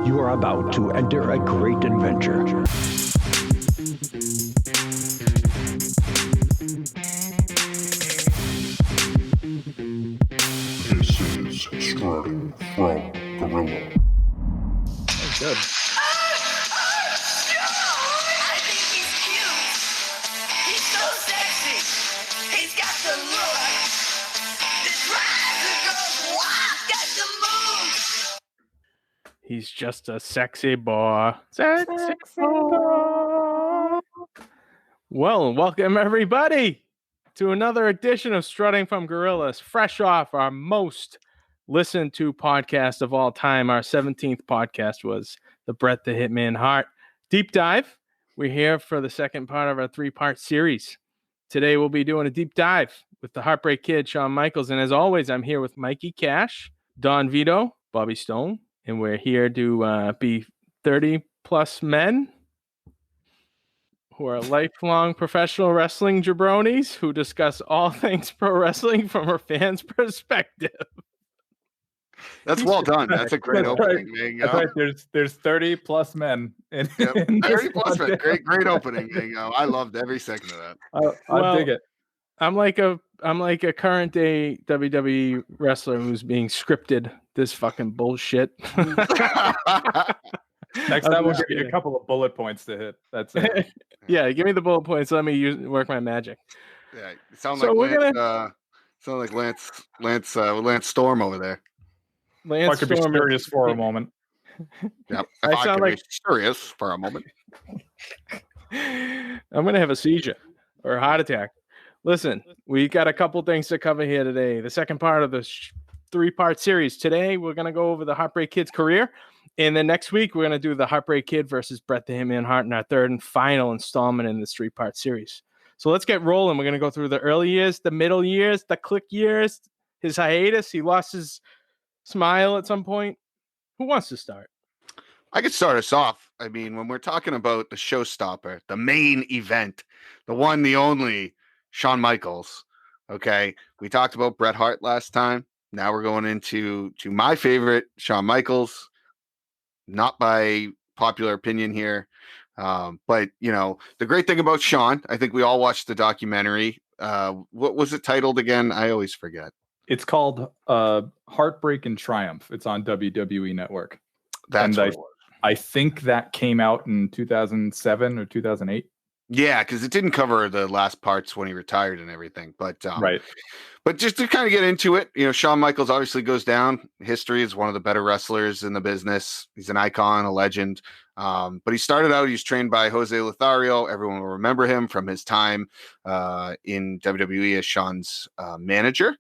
You are about to enter a great adventure. This is Starting from Gorilla. That's good. I think he's cute. He's so sexy. He's got the look. The drive that goes wild. Got the moves. He's just a sexy boy. Sexy boy. Well, welcome everybody to another edition of Strutting from Gorillas, fresh off our most listened to podcast of all time. Our 17th podcast was the Bret the Hitman Hart deep dive. We're here for the second part of our 3-part series. Today we'll be doing a deep dive with the Heartbreak Kid, Shawn Michaels. And as always, I'm here with Mikey Cash, Don Vito, Bobby Stone, and we're here to be 30 plus men who are lifelong professional wrestling jabronis who discuss all things pro wrestling from a fan's perspective. That's well done. That's a great opening. There you go. That's right. There's 30 plus men in, Yep. in 30 plus men. Great opening. There you go. I loved every second of that. I dig it. I'm like a current day WWE wrestler who's being scripted this fucking bullshit. Next time we'll give you a couple of bullet points to hit. That's it. Yeah, give me the bullet points. Let me work my magic. Yeah, you sound like Lance Storm over there. Lance I could be Storm serious for a moment. Yep. I sound like be serious for a moment. I'm gonna have a seizure or a heart attack. Listen, we got a couple things to cover here today. The second part of the 3-part series. Today, we're gonna go over the Heartbreak Kid's career. And then next week, we're going to do the Heartbreak Kid versus Bret the Hitman Hart in our third and final installment in this 3-part series. So let's get rolling. We're going to go through the early years, the middle years, the click years, his hiatus. He lost his smile at some point. Who wants to start? I could start us off. I mean, when we're talking about the showstopper, the main event, the one, the only, Shawn Michaels. Okay, we talked about Bret Hart last time. Now we're going into my favorite, Shawn Michaels. Not by popular opinion here. But, you know, the great thing about Shawn, I think we all watched the documentary. What was it titled again? I always forget. It's called Heartbreak and Triumph. It's on WWE Network. That's what and it was. I think that came out in 2007 or 2008. Yeah, because it didn't cover the last parts when he retired and everything. But Right. But just to kind of get into it, you know, Shawn Michaels obviously goes down. History is one of the better wrestlers in the business. He's an icon, a legend. But he started out, he's trained by Jose Lothario. Everyone will remember him from his time in WWE as Shawn's manager.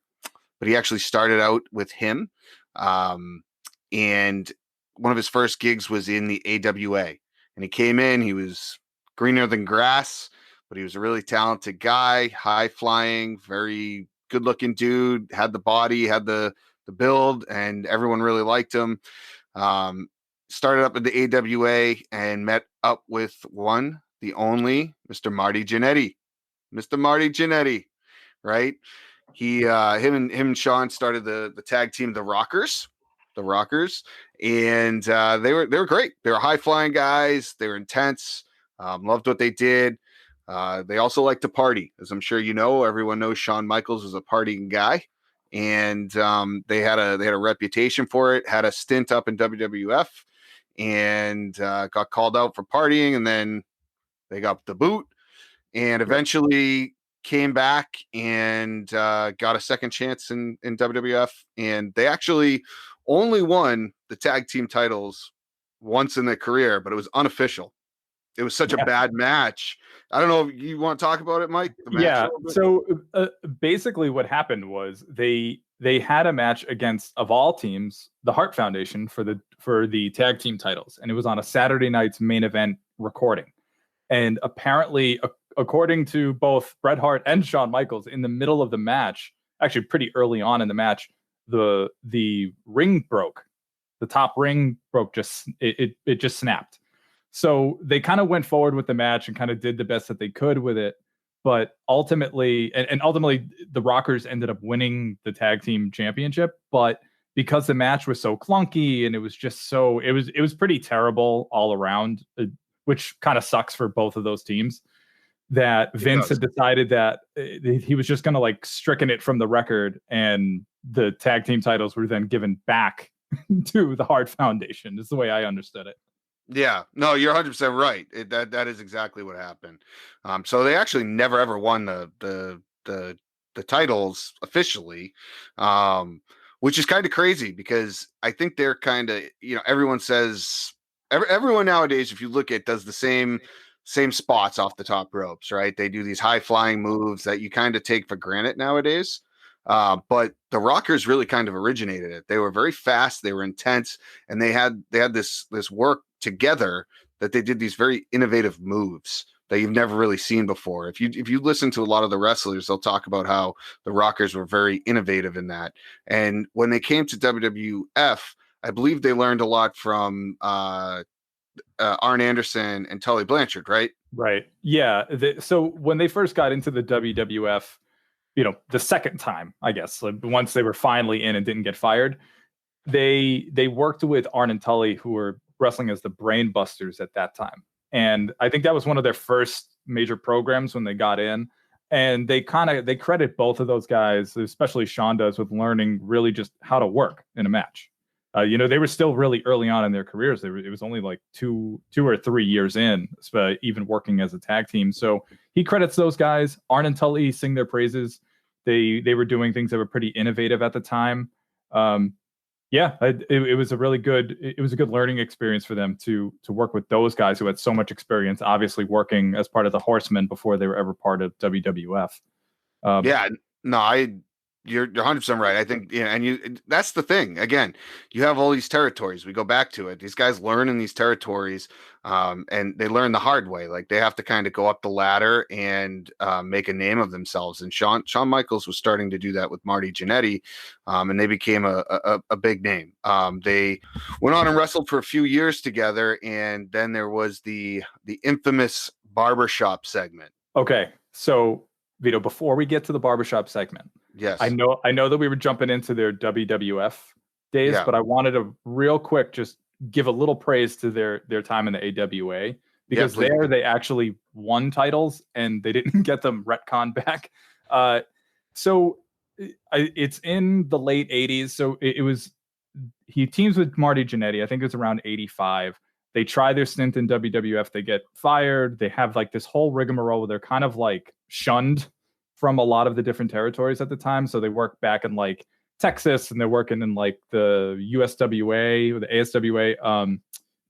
But he actually started out with him. And one of his first gigs was in the AWA. And he came in, he was greener than grass, but he was a really talented guy, high flying, very good looking dude, had the body, had the build, and everyone really liked him. Started up in the AWA and met up with the only Mr. Marty Jannetty. Mr. Marty Jannetty, right? Him and Shawn started the tag team, the Rockers, and they were great. They were high flying guys. They were intense. Loved what they did. They also like to party, as I'm sure you know. Everyone knows Shawn Michaels was a partying guy, and they had a reputation for it. Had a stint up in WWF, and got called out for partying, and then they got the boot, and eventually came back and got a second chance in WWF, and they actually only won the tag team titles once in their career, but it was unofficial. It was such a bad match. I don't know if you want to talk about it, Mike. So basically what happened was they had a match against, of all teams, the Hart Foundation for the tag team titles. And it was on a Saturday night's main event recording. And apparently, according to both Bret Hart and Shawn Michaels, in the middle of the match, actually pretty early on in the match, the ring broke. The top ring broke, it just snapped. So they kind of went forward with the match and kind of did the best that they could with it. But ultimately, ultimately, the Rockers ended up winning the tag team championship. But because the match was so clunky and it was just so it was pretty terrible all around, which kind of sucks for both of those teams. That Vince had decided that he was just going to like stricken it from the record, and the tag team titles were then given back to the Hart Foundation. Is the way I understood it. Yeah, no, you're 100% right. That is exactly what happened. So they actually never ever won the titles officially, which is kind of crazy because I think they're kind of, everyone says everyone nowadays, if you look at, does the same spots off the top ropes, right? They do these high flying moves that you kind of take for granted nowadays. But the Rockers really kind of originated it. They were very fast, they were intense, and they had this work together that they did these very innovative moves that you've never really seen before. If you listen to a lot of the wrestlers, they'll talk about how the Rockers were very innovative in that. And when they came to WWF, I believe they learned a lot from Arn Anderson and Tully Blanchard, right? Right. Yeah. So when they first got into the WWF, the second time, I guess, like once they were finally in and didn't get fired, they worked with Arn and Tully, who were wrestling as the Brain Busters at that time. And I think that was one of their first major programs when they got in. And they credit both of those guys, especially Shawn does, with learning really just how to work in a match. They were still really early on in their careers. It was only like two or 3 years in, even working as a tag team. So he credits those guys. Arn and Tully sing their praises. They were doing things that were pretty innovative at the time. It was a good learning experience for them to work with those guys who had so much experience, obviously working as part of the Horsemen before they were ever part of WWF. You're 100% right. I think, that's the thing. Again, you have all these territories. We go back to it. These guys learn in these territories, and they learn the hard way. Like they have to kind of go up the ladder and make a name of themselves. And Shawn Michaels was starting to do that with Marty Jannetty, and they became a big name. They went on and wrestled for a few years together, and then there was the infamous barbershop segment. Okay, so Vito, before we get to the barbershop segment, yes, I know that we were jumping into their WWF days, but I wanted to real quick just give a little praise to their time in the AWA, because they actually won titles and they didn't get them retconned back. So it's in the late 80s. So he teams with Marty Jannetty. I think it's around 85. They try their stint in WWF. They get fired. They have like this whole rigmarole where they're kind of like shunned from a lot of the different territories at the time. So they work back in like Texas, and they're working in like the USWA or the ASWA,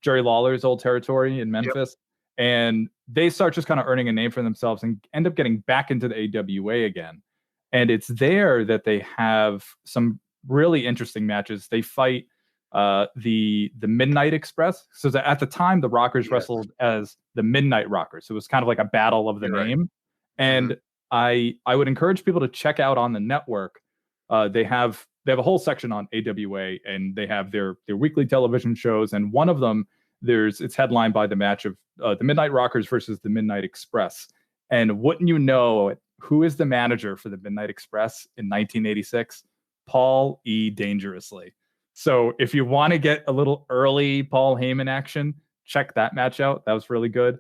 Jerry Lawler's old territory in Memphis. Yep. And they start just kind of earning a name for themselves and end up getting back into the AWA again. And it's there that they have some really interesting matches. They fight the Midnight Express. So that at the time, the Rockers wrestled as the Midnight Rockers. So it was kind of like a battle of the name. And I would encourage people to check out on the network. They have a whole section on AWA, and they have their weekly television shows. And one of them, it's headlined by the match of the Midnight Rockers versus the Midnight Express. And wouldn't you know, who is the manager for the Midnight Express in 1986? Paul E. Dangerously. So if you want to get a little early Paul Heyman action, check that match out. That was really good.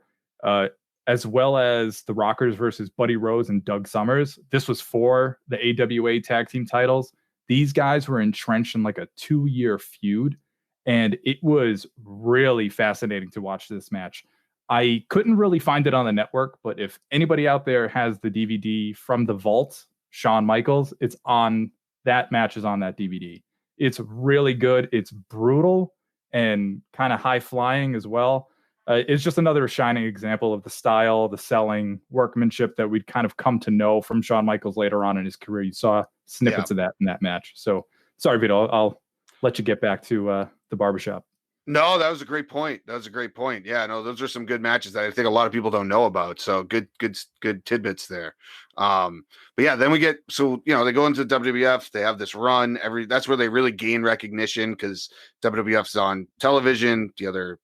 As well as the Rockers versus Buddy Rose and Doug Summers. This was for the AWA tag team titles. These guys were entrenched in like a 2-year feud, and it was really fascinating to watch this match. I couldn't really find it on the network, but if anybody out there has the DVD from the Vault, Shawn Michaels, that match is on that DVD. It's really good. It's brutal and kind of high flying as well. It's just another shining example of the style, the selling, workmanship that we'd kind of come to know from Shawn Michaels later on in his career. You saw snippets of that in that match. So sorry, Vito, I'll let you get back to the barbershop. No, that was a great point. Yeah, no, those are some good matches that I think a lot of people don't know about. So good tidbits there. But yeah, then we get, they go into WWF, they have this run that's where they really gain recognition, because WWF's on television. The other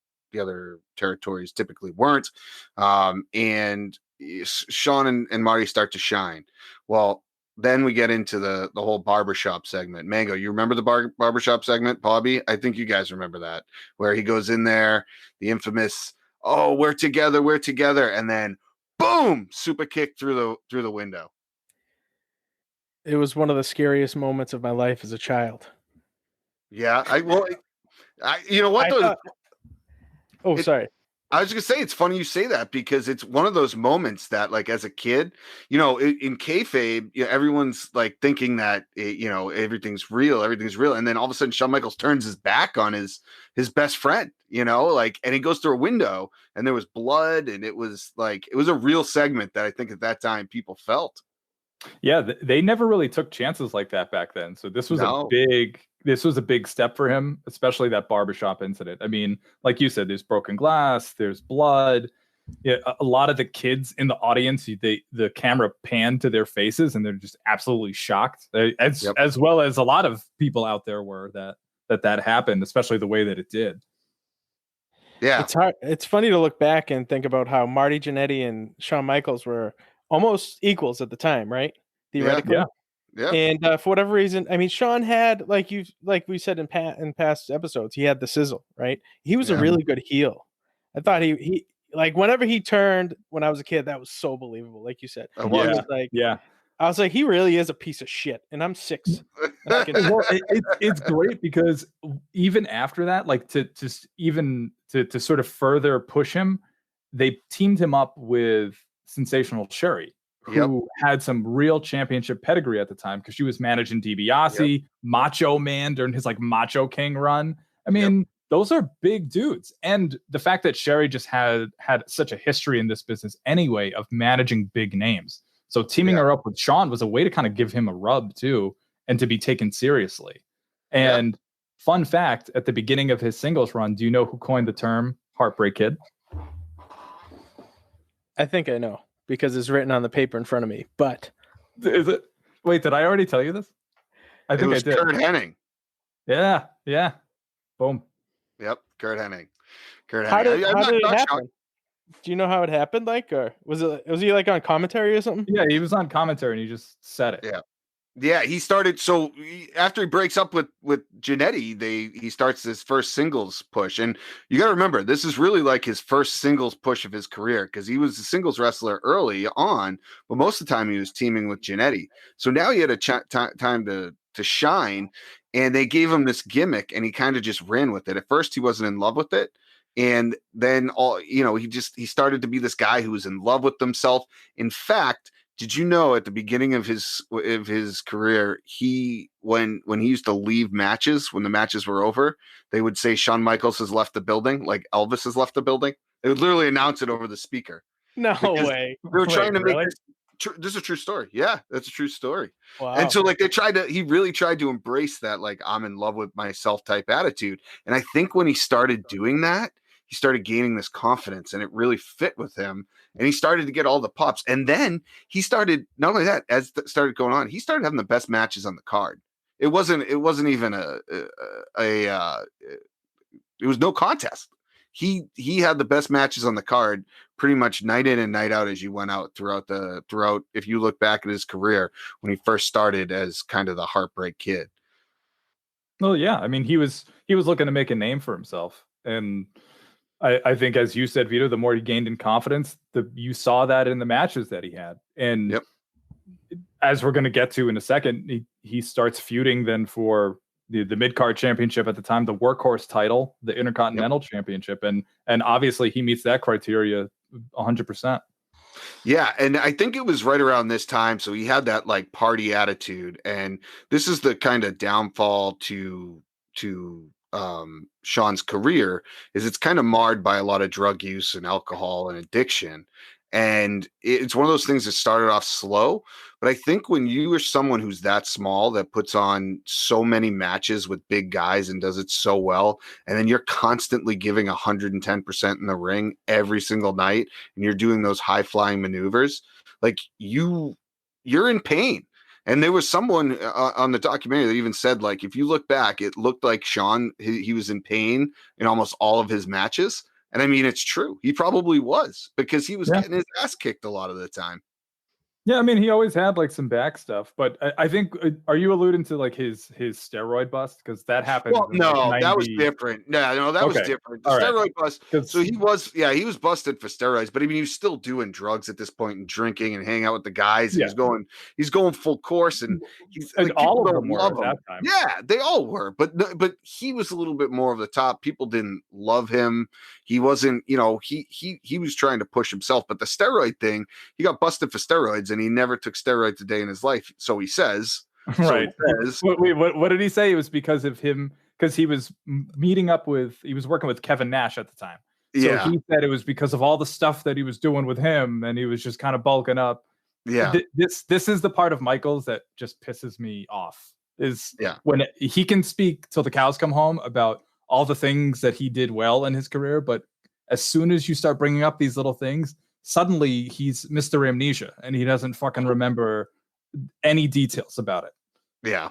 territories typically weren't. And Shawn and Marty start to shine. Well, then we get into the whole barbershop segment. Mango, you remember the barbershop segment, Bobby? I think you guys remember that, where he goes in there, the infamous, "Oh, we're together," and then boom, super kick through the window. It was one of the scariest moments of my life as a child. Yeah, you know what though? Sorry. I was gonna say it's funny you say that because it's one of those moments that, like, as a kid, in kayfabe, everyone's like thinking that everything's real, and then all of a sudden Shawn Michaels turns his back on his best friend, and he goes through a window, and there was blood, and it was a real segment that I think at that time people felt. Yeah, they never really took chances like that back then. So this was No. a big step for him, especially that barbershop incident. I mean, like you said, there's broken glass, there's blood. Yeah, a lot of the kids in the audience, the camera panned to their faces, and they're just absolutely shocked. As well as a lot of people out there were that happened, especially the way that it did. Yeah, it's hard. It's funny to look back and think about how Marty Jannetty and Shawn Michaels were almost equals at the time, right? Theoretically. Yeah. And for whatever reason, I mean, Shawn had, like we said in past episodes, he had the sizzle, right? He was a really good heel. I thought he like whenever he turned when I was a kid, that was so believable. Like you said, It was. I was like, he really is a piece of shit, and I'm 6. Well, it's great because even after that, like to sort of further push him, they teamed him up with Sensational Sherry, who had some real championship pedigree at the time because she was managing DiBiase, Macho Man during his like Macho King run. I mean, those are big dudes. And the fact that Sherry just had such a history in this business anyway of managing big names. So teaming her up with Shawn was a way to kind of give him a rub too and to be taken seriously. And fun fact, at the beginning of his singles run, do you know who coined the term Heartbreak Kid? I think I know because it's written on the paper in front of me. But is it? Wait, did I already tell you this? I think I did. Kurt Hennig. Yeah. Boom. Yep, Kurt Hennig. How did it happen? Do you know how it happened? Like, or was he like on commentary or something? Yeah, he was on commentary and he just said it. Yeah, he started. So after he breaks up with Jannetty, he starts his first singles push, and you got to remember this is really like his first singles push of his career because he was a singles wrestler early on, but most of the time he was teaming with Jannetty. So now he had a time to shine, and they gave him this gimmick, and he kind of just ran with it. At first, he wasn't in love with it. And then he started to be this guy who was in love with himself. In fact, did you know at the beginning of his career, when he used to leave matches, when the matches were over, they would say Shawn Michaels has left the building, like Elvis has left the building. They would literally announce it over the speaker. No way. They were trying to make really? this is a true story. Yeah, that's a true story. Wow. And so he really tried to embrace that, like, I'm in love with myself type attitude. And I think when he started doing that, he started gaining this confidence and it really fit with him. And he started to get all the pops. And then he started, not only that, as it started going on, he started having the best matches on the card. It wasn't even it was no contest. He had the best matches on the card pretty much night in and night out as you went out throughout if you look back at his career when he first started as kind of the Heartbreak Kid. Well, yeah. I mean, he was looking to make a name for himself. And I think, as you said, Vito, the more he gained in confidence, you saw that in the matches that he had. And as we're going to get to in a second, he starts feuding then for the mid-card championship at the time, the workhorse title, the Intercontinental Championship. And obviously he meets that criteria 100%. Yeah, and I think it was right around this time. So he had that like party attitude. And this is the kind of downfall to Shawn's career is it's kind of marred by a lot of drug use and alcohol and addiction. And it's one of those things that started off slow. But I think when you are someone who's that small that puts on so many matches with big guys and does it so well, and then you're constantly giving 110% in the ring every single night, and you're doing those high flying maneuvers, like you're in pain. And there was someone on the documentary that even said, like, if you look back, it looked like Shawn, he was in pain in almost all of his matches. And I mean, it's true. He probably was because he was getting his ass kicked a lot of the time. Yeah, I mean, he always had like some back stuff, but I think are you alluding to like his steroid bust? Because that happened. Well, in, like, no, that was 90 different. No, that was Okay. different. The All right. steroid bust. 'Cause- So he was busted for steroids, but I mean, he was still doing drugs at this point and drinking and hanging out with the guys. Yeah. He's going full course, and he's And like, all people of don't them were love at him. that time. Yeah, they all were, but he was a little bit more of the top. People didn't love him. He wasn't, he was trying to push himself. But the steroid thing, he got busted for steroids, and he never took steroids a day in his life. So he says. Right. So he says. Wait, what did he say? It was because of him, because he was he was working with Kevin Nash at the time. So Yeah. he said it was because of all the stuff that he was doing with him, and he was just kind of bulking up. Yeah. This is the part of Michaels that just pisses me off. Is Yeah. when he can speak till the cows come home about all the things that he did well in his career, but as soon as you start bringing up these little things, suddenly he's Mr. Amnesia and he doesn't fucking remember any details about it. Yeah.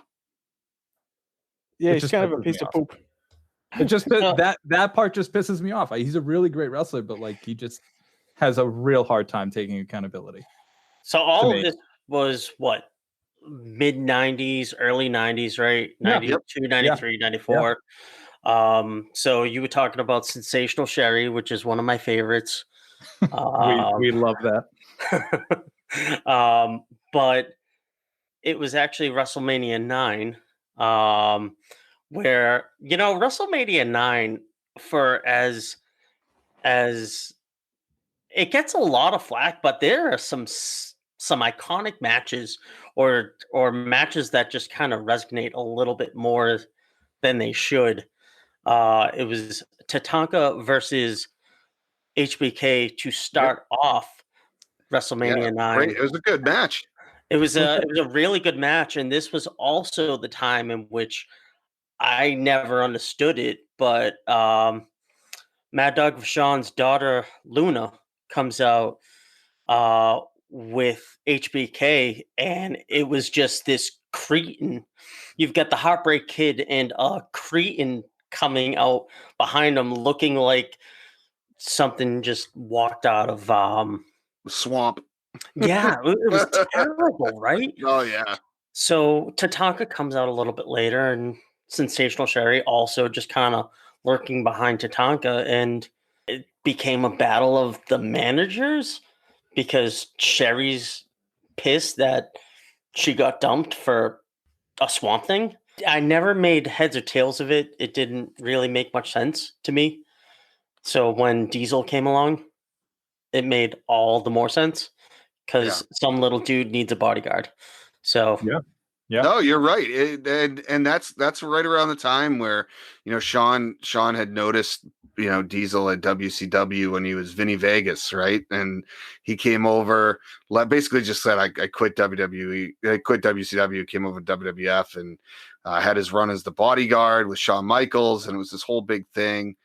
Yeah, It he's just kind of a pisses piece me of off. poop. It just that part just pisses me off. He's a really great wrestler, but like he just has a real hard time taking accountability. So all To of me. this was what? Mid 90s, early 90s, right? Yeah. 92, 93, 94. So you were talking about Sensational Sherry, which is one of my favorites. We love that. But it was actually WrestleMania 9, where WrestleMania 9, for as it gets a lot of flack, but there are some iconic matches or matches that just kind of resonate a little bit more than they should. It was Tatanka versus HBK to start off WrestleMania 9. Great. It was a good match. It was a really good match, and this was also the time in which I never understood it, but Mad Dog Vachon's daughter Luna comes out with HBK, and it was just this cretin. You've got the Heartbreak Kid and a cretin coming out behind him, looking like something just walked out of Swamp. Yeah, it was terrible, right? Oh yeah. So Tatanka comes out a little bit later, and Sensational Sherry also just kind of lurking behind Tatanka, and it became a battle of the managers because Sherry's pissed that she got dumped for a Swamp Thing. I never made heads or tails of it. It didn't really make much sense to me. So when Diesel came along, it made all the more sense because some little dude needs a bodyguard. So Yeah. No, you're right. And that's right around the time where, Shawn had noticed, Diesel at WCW when he was Vinny Vegas, right? And he came over, basically just said, I quit WWE, I quit WCW, came over to WWF, and had his run as the bodyguard with Shawn Michaels, and it was this whole big thing.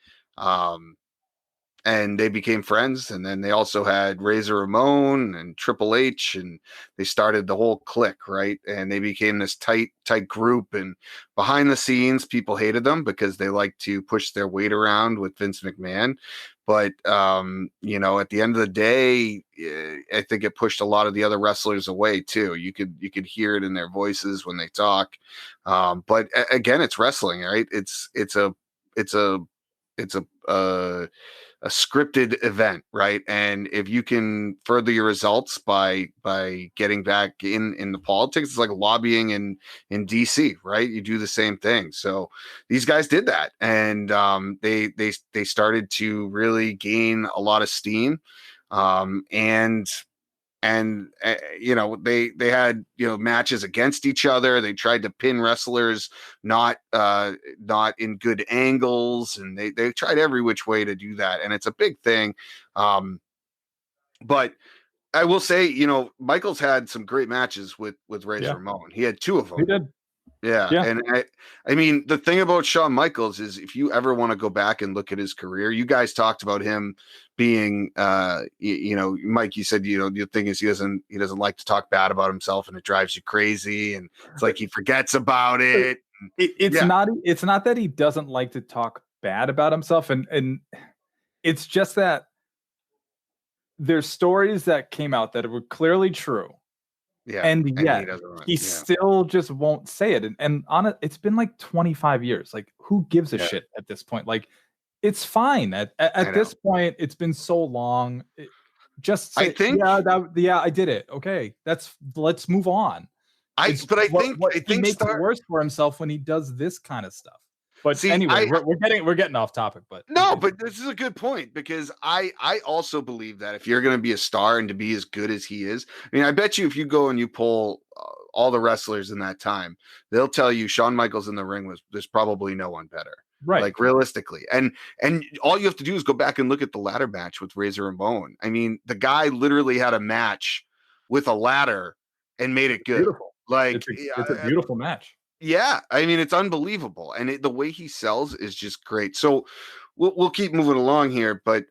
And they became friends, and then they also had Razor Ramon and Triple H, and they started the whole clique, right? And they became this tight group. And behind the scenes, people hated them because they like to push their weight around with Vince McMahon. But at the end of the day, I think it pushed a lot of the other wrestlers away too. You could hear it in their voices when they talk. But again, it's wrestling, right? It's a scripted event, right? And if you can further your results by getting back in the politics, it's like lobbying in DC, right? You do the same thing. So these guys did that, and they started to really gain a lot of steam, and they had matches against each other. They tried to pin wrestlers not in good angles, and they tried every which way to do that, and it's a big thing. But I will say, Michaels had some great matches with Razor Ramon. He had 2 of them. He did. Yeah. And I mean, the thing about Shawn Michaels is, if you ever want to go back and look at his career, you guys talked about him being, Mike, you said, the thing is he doesn't like to talk bad about himself, and it drives you crazy. And it's like, he forgets about it. It's not that he doesn't like to talk bad about himself. And it's just that there's stories that came out that were clearly true Yeah, And he yet doesn't want- he yeah. still just won't say it. And on it, it's been like 25 years. Like, who gives a Yeah. shit at this point? Like, it's fine. I At this know. point, it's been so long. Just say, I think- yeah, I did it. Okay, let's move on. I It's think he makes it worse for himself when he does this kind of stuff. But See, anyway, I- we're getting off topic. But No, but this is a good point because I also believe that if you're going to be a star and to be as good as he is, I mean, I bet you if you go and you pull all the wrestlers in that time, they'll tell you Shawn Michaels in the ring there's probably no one better. right, Like realistically. And all you have to do is go back and look at the ladder match with Razor Ramon. I mean, the guy literally had a match with a ladder and made it good. beautiful. Like It's a beautiful match. yeah, I mean it's unbelievable, and the way he sells is just great. So we'll keep moving along here, but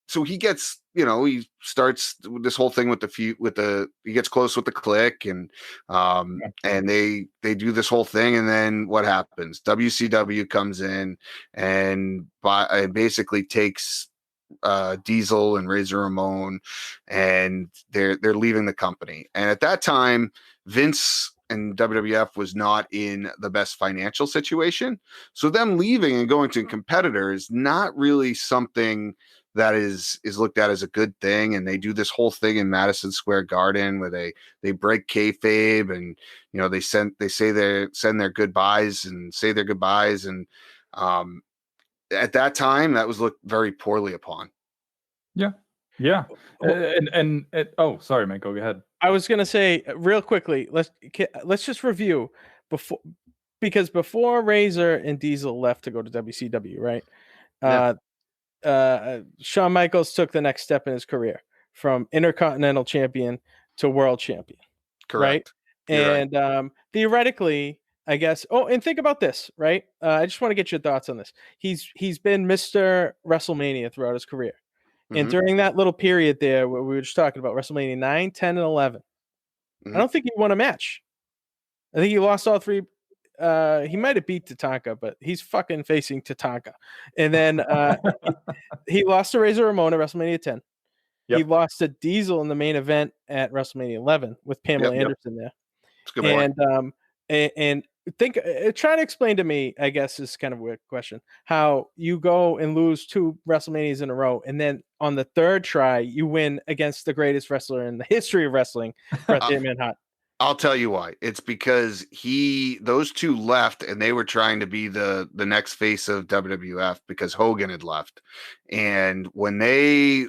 so he gets he starts this whole thing with he gets close with the Click, and they do this whole thing, and then what happens? WCW comes in and basically takes Diesel and Razor Ramon, and they're leaving the company. And at that time, Vince and WWF was not in the best financial situation. So them leaving and going to a competitor is not really something that is looked at as a good thing. And they do this whole thing in Madison Square Garden where they break kayfabe, and they send their goodbyes and say their goodbyes. And at that time, that was looked very poorly upon. Yeah. Oh, sorry, Mike. Go ahead. I was gonna say real quickly. Let's just review because before Razor and Diesel left to go to WCW, right? Shawn Michaels took the next step in his career from Intercontinental Champion to World Champion. Correct. Right? You're And right. theoretically, I guess. Oh, and think about this, right? I just want to get your thoughts on this. He's been Mr. WrestleMania throughout his career. And Mhm. during that little period there where we were just talking about WrestleMania 9, 10, and 11, I don't think he won a match. I think he lost all three. He might have beat Tatanka, but he's fucking facing Tatanka. And then he lost to Razor Ramon at WrestleMania 10. Yep. He lost to Diesel in the main event at WrestleMania 11 with Pamela Anderson there. That's a good point. And think, try to explain to me, I guess is kind of a weird question, how you go and lose 2 WrestleManias in a row, and then on the third try you win against the greatest wrestler in the history of wrestling, Bret the Hitman Hart. I'll tell you why. It's because those two left, and they were trying to be the next face of WWF because Hogan had left. And when they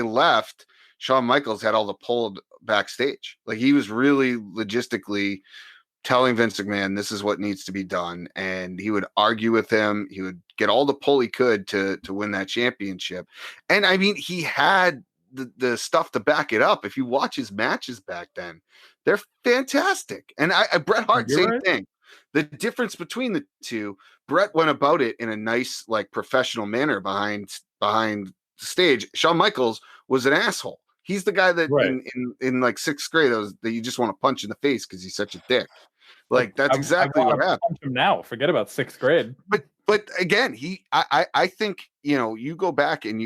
left, Shawn Michaels had all the pull backstage. Like he was really logistically telling Vince McMahon this is what needs to be done, and he would argue with him. He would get all the pull he could to win that championship. And I mean, he had the stuff to back it up. If you watch his matches back then, they're fantastic. And Bret Hart, You're same right. thing. The difference between the two, Bret went about it in a nice, like professional manner behind the stage. Shawn Michaels was an asshole. He's the guy that Right. in like 6th grade that you just want to punch in the face because he's such a dick. Like that's exactly what happened. Punch him now. Forget about 6th grade. But again, I think you go back and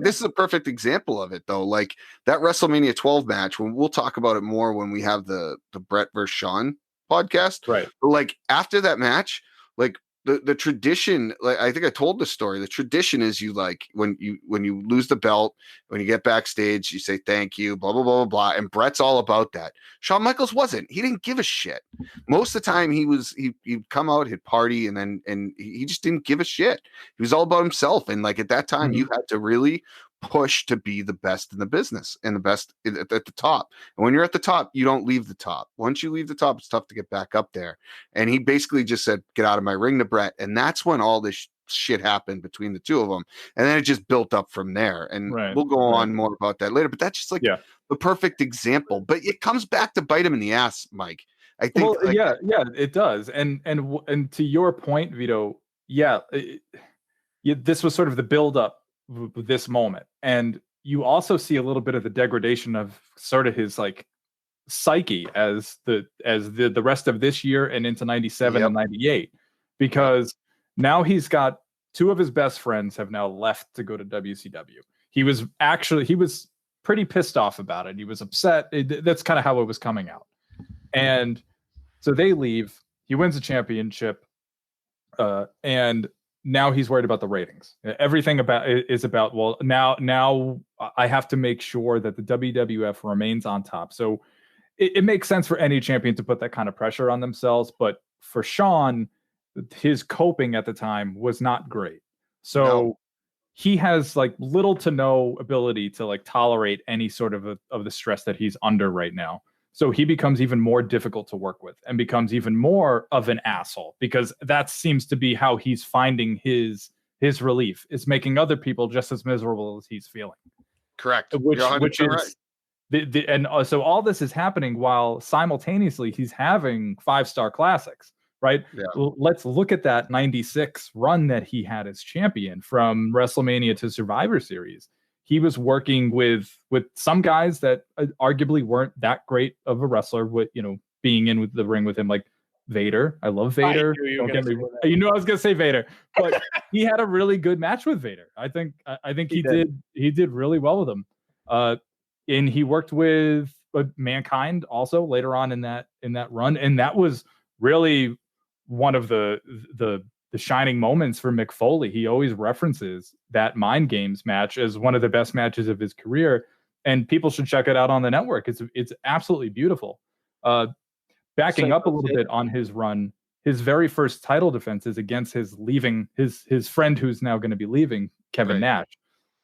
this is a perfect example of it though. Like that WrestleMania 12 match, when we'll talk about it more when we have the Bret versus Shawn podcast. Right. But like after that match, like the tradition, like I think I told the story. The tradition is you like when you lose the belt, when you get backstage, you say thank you, blah blah blah blah blah. And Bret's all about that. Shawn Michaels wasn't. He didn't give a shit. Most of the time, he'd come out, he'd party, and he just didn't give a shit. He was all about himself. And like at that time, you had to really push to be the best in the business and the best at the top. And when you're at the top, you don't leave the top. Once you leave the top, it's tough to get back up there. And he basically just said, "Get out of my ring," to Bret. And that's when all this shit happened between the two of them. And then it just built up from there. And we'll go on more about that later. But that's just like the perfect example. But it comes back to bite him in the ass, Mike. I think. Well, yeah, it does. And to your point, Vito, this was sort of the build up this moment, and you also see a little bit of the degradation of sort of his like psyche as the rest of this year and into 97 and 98, because now he's got 2 of his best friends have now left to go to WCW. He was pretty pissed off about it. He was upset. That's kind of how it was coming out. And so they leave. He wins the championship, and now he's worried about the ratings. Everything is about, well, now I have to make sure that the WWF remains on top. So it makes sense for any champion to put that kind of pressure on themselves. But for Shawn, his coping at the time was not great. So he has like little to no ability to like tolerate any sort of the stress that he's under right now. So he becomes even more difficult to work with and becomes even more of an asshole, because that seems to be how he's finding his relief, is making other people just as miserable as he's feeling. Correct. Which is right. So all this is happening while simultaneously he's having 5-star classics, right? Yeah. Let's look at that 96 run that he had as champion from WrestleMania to Survivor Series. He was working with some guys that arguably weren't that great of a wrestler, with, you know, being in with the ring with him, like Vader. I love Vader. You know I was gonna say Vader, but he had a really good match with Vader. I think he did really well with him. And he worked with Mankind also later on in that run, and that was really one of the shining moments for Mick Foley. He always references that Mind Games match as one of the best matches of his career, and people should check it out on the network. It's absolutely beautiful. Backing up a little bit on his run, his very first title defense is against his friend who's now going to be leaving, Kevin Nash,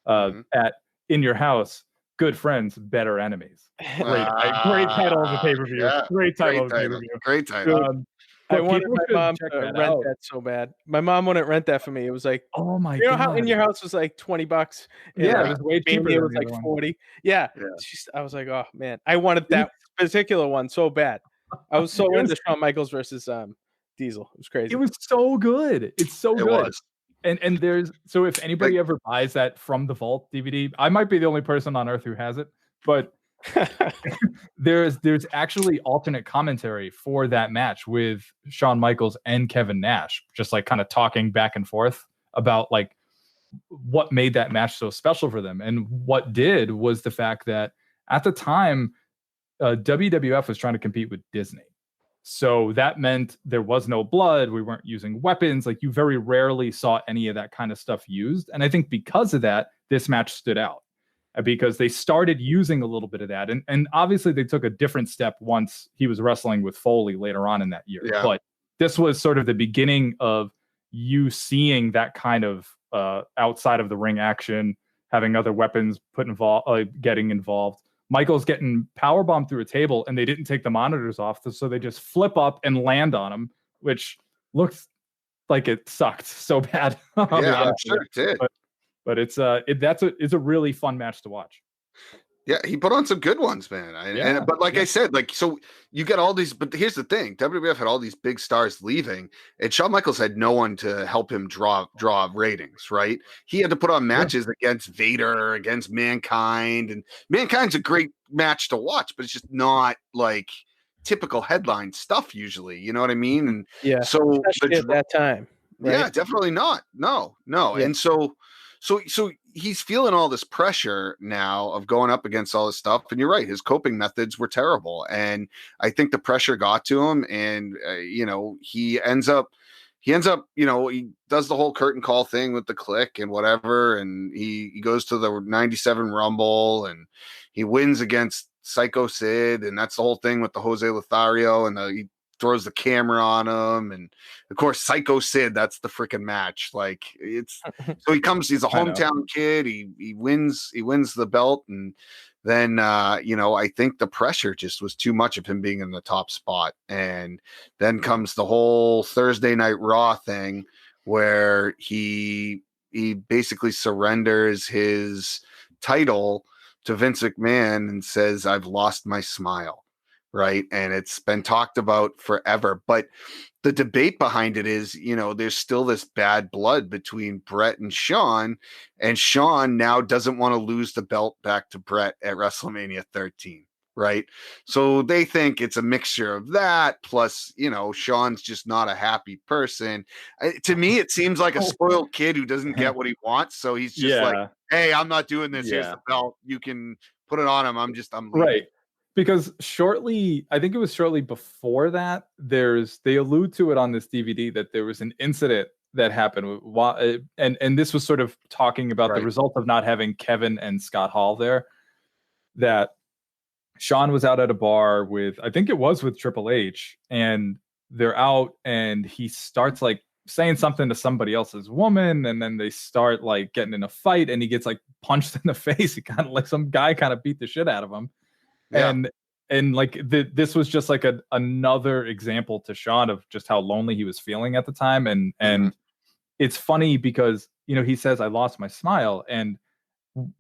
at In Your House, Good Friends, Better Enemies. Great title of the pay-per-view. Yeah, great title of the pay-per-view. Great title. I wanted my mom to rent that so bad. My mom wouldn't rent that for me. It was like, oh my god! You know how In Your House was like $20? Yeah, it was way cheaper. It was like 40. Yeah. I was like, oh man, I wanted that particular one so bad. I was so into Shawn Michaels versus Diesel. It was crazy. It was so good. It's so good. Was. And there's, so if anybody ever buys that From the Vault DVD, I might be the only person on earth who has it, but there's actually alternate commentary for that match with Shawn Michaels and Kevin Nash, just like kind of talking back and forth about like what made that match so special for them. And what did was the fact that at the time, WWF was trying to compete with Disney. So that meant there was no blood. We weren't using weapons. Like, you very rarely saw any of that kind of stuff used. And I think because of that, this match stood out, because they started using a little bit of that. And obviously they took a different step once he was wrestling with Foley later on in that year. Yeah. But this was sort of the beginning of you seeing that kind of outside of the ring action, having other weapons getting involved. Michael's getting powerbombed through a table, and they didn't take the monitors off, so they just flip up and land on him, which looks like it sucked so bad. Yeah, I'm sure it did. But it's a really fun match to watch. Yeah, he put on some good ones, man. But like I said, like, so you get all these, but here's the thing: WWF had all these big stars leaving, and Shawn Michaels had no one to help him draw ratings, right? He had to put on matches against Vader, against Mankind, and Mankind's a great match to watch, but it's just not like typical headline stuff usually. You know what I mean? And so especially at that time, right? Yeah, definitely not. No. Yeah. And so he's feeling all this pressure now of going up against all this stuff. And you're right, his coping methods were terrible. And I think the pressure got to him, and he ends up, he does the whole curtain call thing with the Click and whatever. And he goes to the 97 Rumble, and he wins against Psycho Sid. And that's the whole thing with the Jose Lothario, and he throws the camera on him, and of course Psycho Sid, that's the freaking match. Like, it's so he's a hometown kid, he wins the belt, and then I think the pressure just was too much of him being in the top spot. And then comes the whole Thursday Night Raw thing, where he basically surrenders his title to Vince McMahon and says, "I've lost my smile." Right. And it's been talked about forever. But the debate behind it is, there's still this bad blood between Bret and Shawn now doesn't want to lose the belt back to Bret at WrestleMania 13. Right. So they think it's a mixture of that. Plus, Shawn's just not a happy person. To me, it seems like a spoiled kid who doesn't get what he wants. So he's just like, hey, I'm not doing this. Here's the belt. You can put it on him. I'm leaving. Right. Because I think it was shortly before that, they allude to it on this DVD that there was an incident that happened and this was sort of talking about the result of not having Kevin and Scott Hall there, that Shawn was out at a bar with, I think it was with Triple H, and they're out and he starts like saying something to somebody else's woman, and then they start like getting in a fight and he gets like punched in the face. He kind of like some guy kind of beat the shit out of him. Yeah. And like this was just like another example to Shawn of just how lonely he was feeling at the time. And it's funny because, he says, I lost my smile. And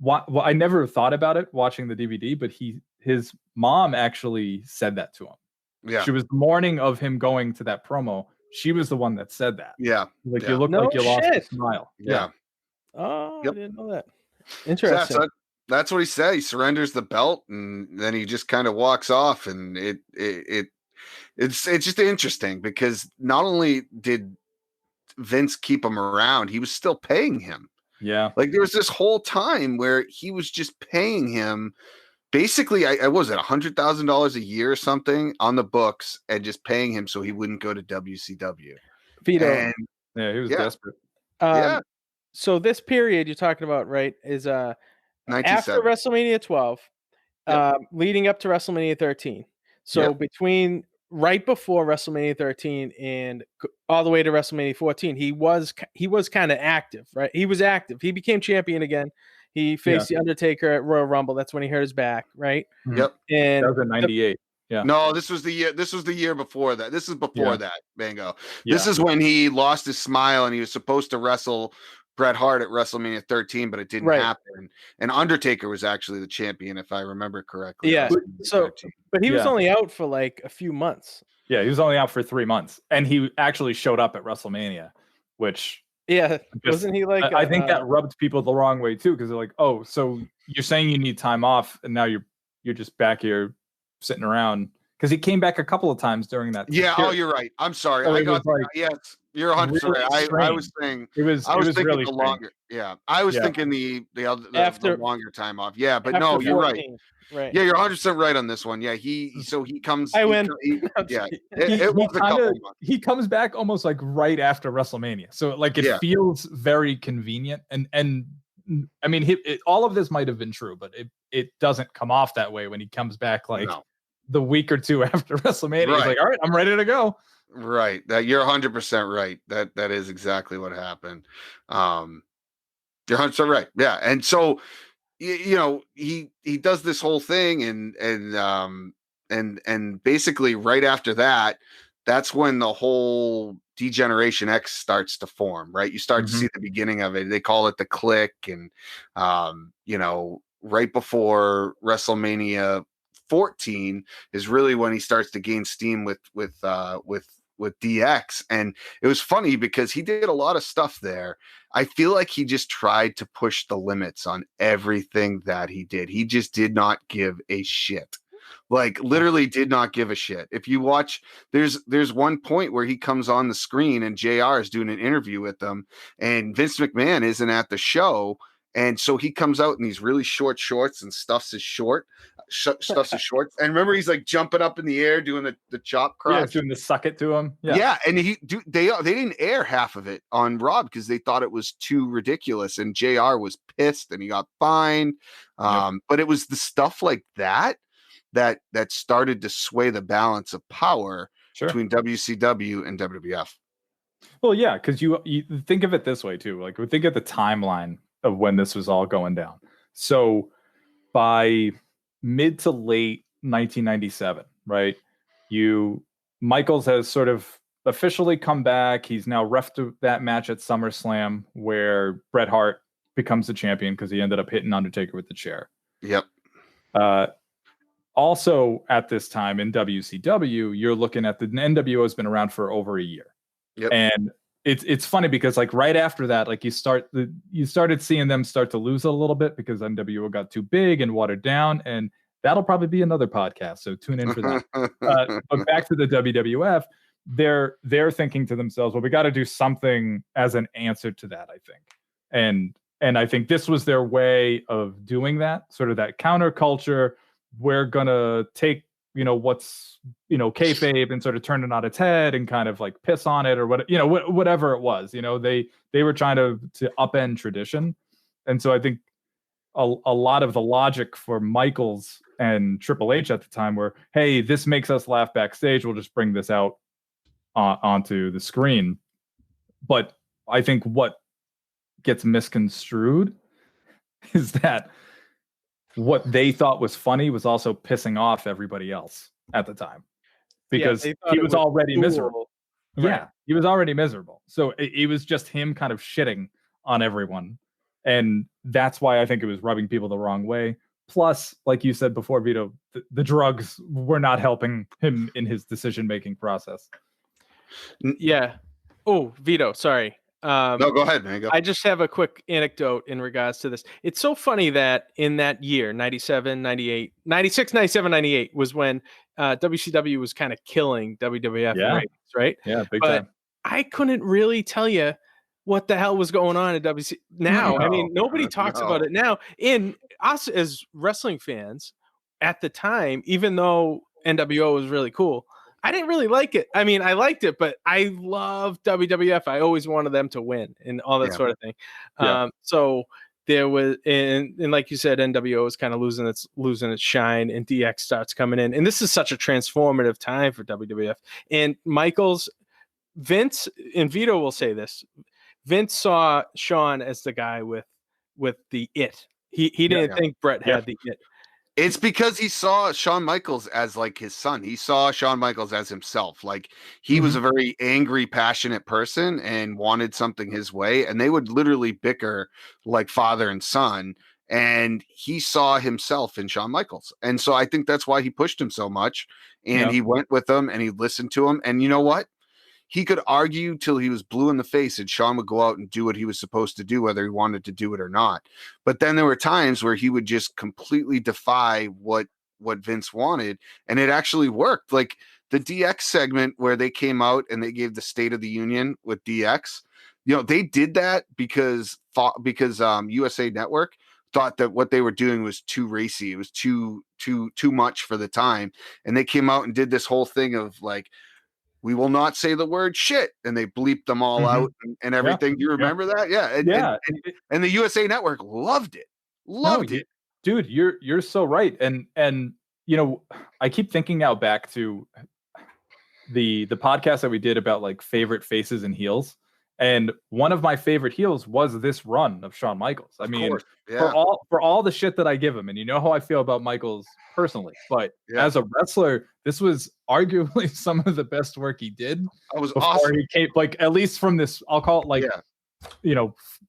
well, I never thought about it watching the DVD, but his mom actually said that to him. Yeah. She was the morning of him going to that promo. She was the one that said that. Yeah. Like, you look like you lost your smile. Yeah. Oh, Yep. I didn't know that. Interesting. That's what he said. He surrenders the belt and then he just kind of walks off. And it's just interesting because not only did Vince keep him around, he was still paying him. Yeah. Like there was this whole time where he was just paying him basically, I was it $100,000 a year or something on the books, and just paying him so he wouldn't go to WCW. Vito. And, yeah, he was desperate. So this period you're talking about, right, is after 97. WrestleMania 12, leading up to WrestleMania 13. So between right before WrestleMania 13 and all the way to WrestleMania 14, he was kind of active, right? He was active. He became champion again. He faced the Undertaker at Royal Rumble. That's when he hurt his back, right? Yep. And that was in 98. Yeah. No, this was the year before that. This is before that, Bango. Yeah. This is when he lost his smile and he was supposed to wrestle Bret Hart at WrestleMania 13, but it didn't happen. And Undertaker was actually the champion, if I remember correctly. Yeah. But he was only out for like a few months. Yeah, he was only out for 3 months, and he actually showed up at WrestleMania, which wasn't he like? I think that rubbed people the wrong way too, because they're like, "Oh, so you're saying you need time off, and now you're just back here sitting around." Because he came back a couple of times during that. Yeah. period. Oh, you're right. I'm sorry. So I it got was like yes. You're 100% really right. I was strange. saying I was thinking really the strange. longer. Yeah, I was thinking the longer time off. Yeah, but no, you're 14, right. Yeah, you're 100% right on this one. Yeah, he comes. I win. It was a couple months. He comes back almost like right after WrestleMania, so like it feels very convenient. And I mean, all of this might have been true, but it doesn't come off that way when he comes back like the week or two after WrestleMania. He's like, all right, I'm ready to go. Right. That you're 100% right. That is exactly what happened. You're 100% right. Yeah. And so, he does this whole thing and basically right after that, that's when the whole Degeneration X starts to form, right? You start to see the beginning of it. They call it the Click. And, right before WrestleMania 14 is really when he starts to gain steam with DX. And it was funny because he did a lot of stuff there. I feel like he just tried to push the limits on everything that he did. He just did not give a shit. Like literally did not give a shit. If you watch, there's one point where he comes on the screen and JR is doing an interview with them and Vince McMahon isn't at the show. And so he comes out in these really short shorts and stuffs his shorts. And remember, he's like jumping up in the air doing the chop crotch. Yeah, doing the suck it to him. Yeah. And they didn't air half of it on Raw because they thought it was too ridiculous. And JR was pissed and he got fined. But it was the stuff like that started to sway the balance of power between WCW and WWF. Well, yeah, because you think of it this way too. Like we think of the timeline of when this was all going down. So by mid to late 1997, right? Michaels has sort of officially come back. He's now reffed that match at SummerSlam where Bret Hart becomes the champion because he ended up hitting Undertaker with the chair. Yep. Also at this time in WCW, you're looking at the NWO has been around for over a year. Yep. And it's funny because like right after that, like you started seeing them start to lose a little bit because NWO got too big and watered down, and that'll probably be another podcast. So tune in for that. But back to the WWF, they're thinking to themselves, well, we got to do something as an answer to that, I think. And And I think this was their way of doing that, sort of that counterculture. We're gonna take, what's, kayfabe and sort of turn it on its head and kind of like piss on it or whatever it was. They were trying to upend tradition. And so I think a lot of the logic for Michaels and Triple H at the time were, hey, this makes us laugh backstage. We'll just bring this out onto the screen. But I think what gets misconstrued is that what they thought was funny was also pissing off everybody else at the time, because he was already cool. Miserable. Right. Yeah, he was already miserable. So it was just him kind of shitting on everyone. And that's why I think it was rubbing people the wrong way. Plus, like you said before, Vito, the drugs were not helping him in his decision-making process. Yeah. Oh, Vito, sorry. No, go ahead, man. Go. I just have a quick anecdote in regards to this. It's so funny that in that year, 97, 98, 96, 97, 98 was when WCW was kind of killing WWF ratings, right? Yeah, big time. I couldn't really tell you what the hell was going on at WC now. I mean, nobody talks about it now. In us as wrestling fans at the time, even though NWO was really cool, I didn't really like it. I mean, I liked it, but I love WWF. I always wanted them to win and all that sort of thing. So there was, and like you said, NWO is kind of losing its shine, and DX starts coming in. And this is such a transformative time for WWF. And Michaels, Vince, and Vito will say this. Vince saw Shawn as the guy with the it. He didn't think Bret had the it. It's because he saw Shawn Michaels as like his son. He saw Shawn Michaels as himself. Like he was a very angry, passionate person and wanted something his way. And they would literally bicker like father and son. And he saw himself in Shawn Michaels. And so I think that's why he pushed him so much. And he went with him and he listened to him. And you know what? He could argue till he was blue in the face, and Shawn would go out and do what he was supposed to do, whether he wanted to do it or not. But then there were times where he would just completely defy what Vince wanted, and it actually worked. Like the DX segment where they came out and they gave the State of the Union with DX. They did that because USA Network thought that what they were doing was too racy. It was too much for the time, and they came out and did this whole thing of like, we will not say the word shit, and they bleeped them all out and everything. Do you remember that? Yeah. And the USA Network loved it. Loved it. Dude, you're so right. And I keep thinking now back to the podcast that we did about like favorite faces and heels. And one of my favorite heels was this run of Shawn Michaels. I mean, for all the shit that I give him, and you know how I feel about Michaels personally, but as a wrestler, this was arguably some of the best work he did. It was awesome. He came, like, at least from this, I'll call it like,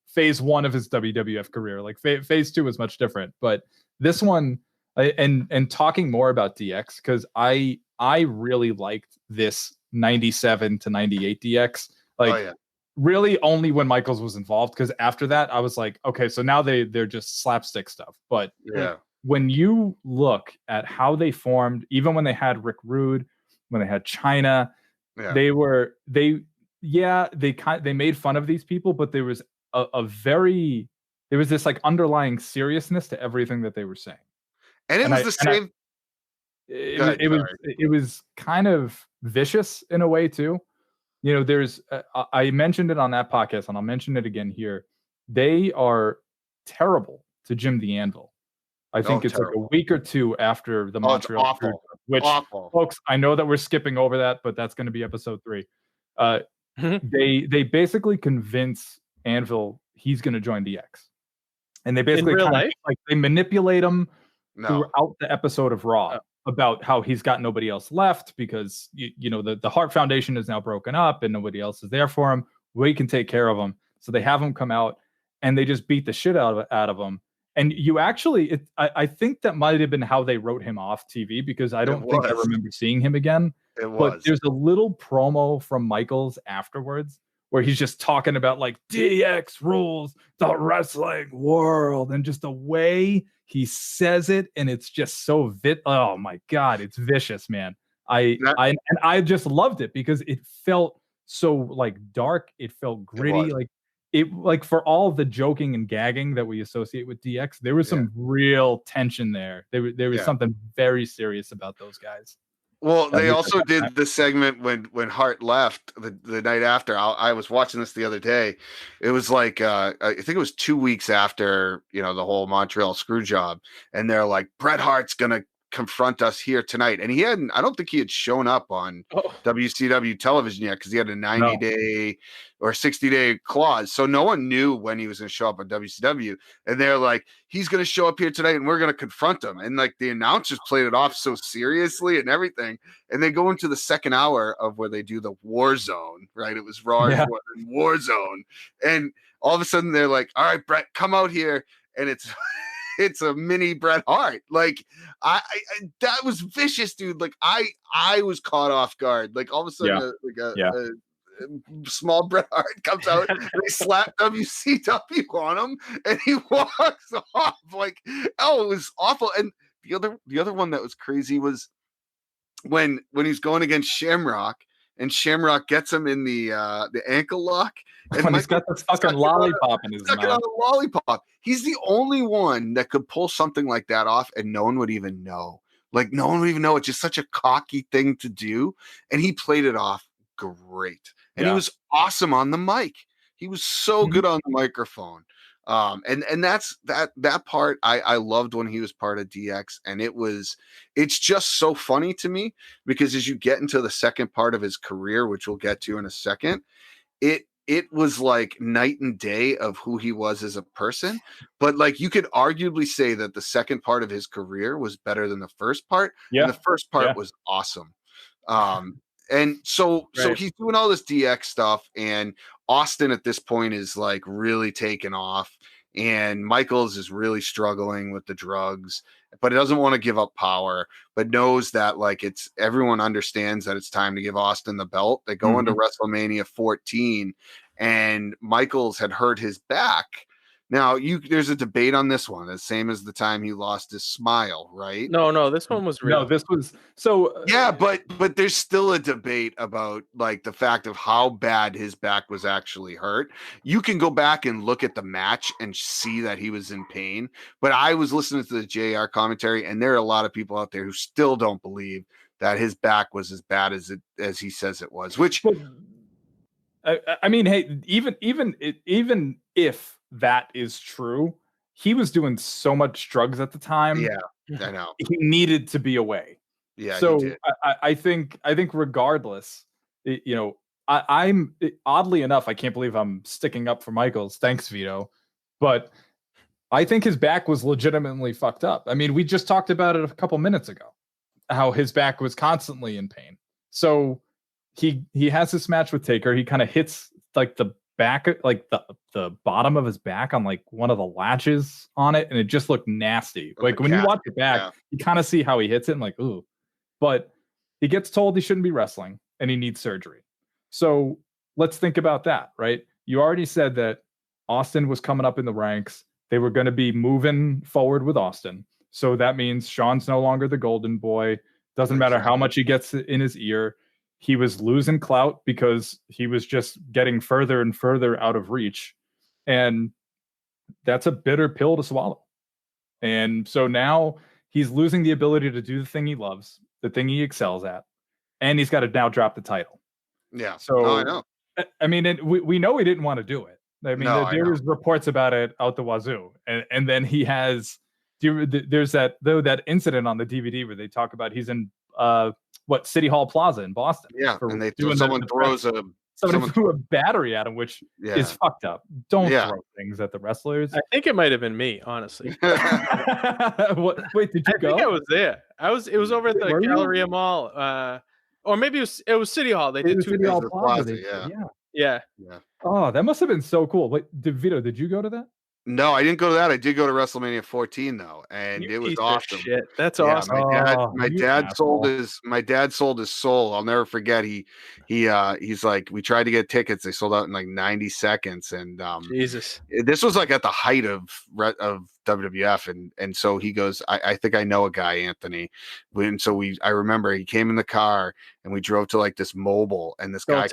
phase one of his WWF career. Like phase two was much different, but this one, and talking more about DX, because I really liked this 97 to 98 DX. Like, really only when Michaels was involved, because after that I was like, okay, so now they're just slapstick stuff. But when you look at how they formed, even when they had Rick Rude, when they had China, they made fun of these people, but there was there was this like underlying seriousness to everything that they were saying. And it was the same. It was kind of vicious in a way too. There's I mentioned it on that podcast, and I'll mention it again here. They are terrible to Jim the Anvil. I think it's terrible. Like a week or two after the Montreal Screwjob, which, folks, I know that we're skipping over that, but that's going to be episode 3. They basically convince Anvil he's going to join DX, and they basically they manipulate him throughout the episode of Raw. About how he's got nobody else left because the Hart Foundation is now broken up and nobody else is there for him. We can take care of him. So they have him come out and they just beat the shit out of him. And you actually, I think that might have been how they wrote him off TV, because I don't think I remember seeing him again. But there's a little promo from Michaels afterwards where he's just talking about like DX rules the wrestling world, and just the way he says it, and it's just so oh my God, it's vicious, man. I just loved it because it felt so like dark. It felt gritty. Like it like for all the joking and gagging that we associate with DX, there was some real tension there. There was something very serious about those guys. Well, they also did the segment when Hart left the night after. I was watching this the other day. It was like I think it was 2 weeks after the whole Montreal screw job, and they're like, Bret Hart's gonna confront us here tonight, and I don't think he had shown up on WCW television yet because he had a 90-day or 60-day clause, so no one knew when he was going to show up on WCW. And they're like, he's going to show up here tonight and we're going to confront him, and like the announcers played it off so seriously and everything, and they go into the second hour of where they do the War Zone, right? It was Raw and War Zone, and all of a sudden they're like, all right, Bret, come out here, and it's a mini Bret Hart. Like I that was vicious, dude. Like I was caught off guard. Like all of a sudden, a small Bret Hart comes out and they slap WCW on him, and he walks off. Like, oh, it was awful. And the other one that was crazy was when he's going against Shamrock, and Shamrock gets him in the ankle lock. And when he's got the fucking lollipop in his mouth. On a lollipop. He's the only one that could pull something like that off, and no one would even know. Like, no one would even know. It's just such a cocky thing to do. And he played it off great. And he was awesome on the mic. He was so good on the microphone. And that's that part I loved when he was part of DX, and it's just so funny to me because as you get into the second part of his career, which we'll get to in a second, it was like night and day of who he was as a person. But like you could arguably say that the second part of his career was better than the first part. Yeah. And the first part was awesome. And so he's doing all this DX stuff, and Austin at this point is like really taken off, and Michaels is really struggling with the drugs, but he doesn't want to give up power, but knows that like everyone understands that it's time to give Austin the belt. They go into WrestleMania 14, and Michaels had hurt his back. Now there's a debate on this one, the same as the time he lost his smile, right? No, this one was real. No, this was so. Yeah, but there's still a debate about like the fact of how bad his back was actually hurt. You can go back and look at the match and see that he was in pain. But I was listening to the JR commentary, and there are a lot of people out there who still don't believe that his back was as bad as he says it was. Which, I mean, hey, even if that is true, he was doing so much drugs at the time. Yeah, I know. He needed to be away. Yeah. So I think regardless, I'm oddly enough, I can't believe I'm sticking up for Michaels. Thanks, Vito. But I think his back was legitimately fucked up. I mean, we just talked about it a couple minutes ago, how his back was constantly in pain. So he has this match with Taker. He kind of hits like the back, like the bottom of his back on like one of the latches on it, and it just looked nasty. Like when you watch it back, you kind of see how he hits it and like, ooh. But he gets told he shouldn't be wrestling and he needs surgery. So let's think about that, right? You already said that Austin was coming up in the ranks. They were going to be moving forward with Austin. So that means Shawn's no longer the golden boy. Doesn't matter how much he gets in his ear. He was losing clout because he was just getting further and further out of reach. And that's a bitter pill to swallow. And so now he's losing the ability to do the thing he loves, the thing he excels at, and he's got to now drop the title. Yeah. So I know. I mean, we know he didn't want to do it. I mean, there was reports about it out the wazoo, and then he has. There's that incident on the DVD where they talk about he's in City Hall Plaza in Boston. Yeah, and they someone threw a battery at him, which is fucked up. Don't throw things at the wrestlers. I think it might have been me, honestly. Wait, did you go? I think I was there. It was over at the Galleria Mall, or maybe it was City Hall. They did two City Hall Plaza. Yeah. Oh, that must have been so cool. Wait, Vito, did you go to that? No, I didn't go to that. I did go to WrestleMania 14 though, and it was awesome. Shit. That's awesome. My dad sold his soul. I'll never forget. He's like, we tried to get tickets. They sold out in like 90 seconds, and Jesus, this was like at the height of WWF, and so he goes, I think I know a guy, Anthony. I remember he came in the car and we drove to like this mobile, and this guy he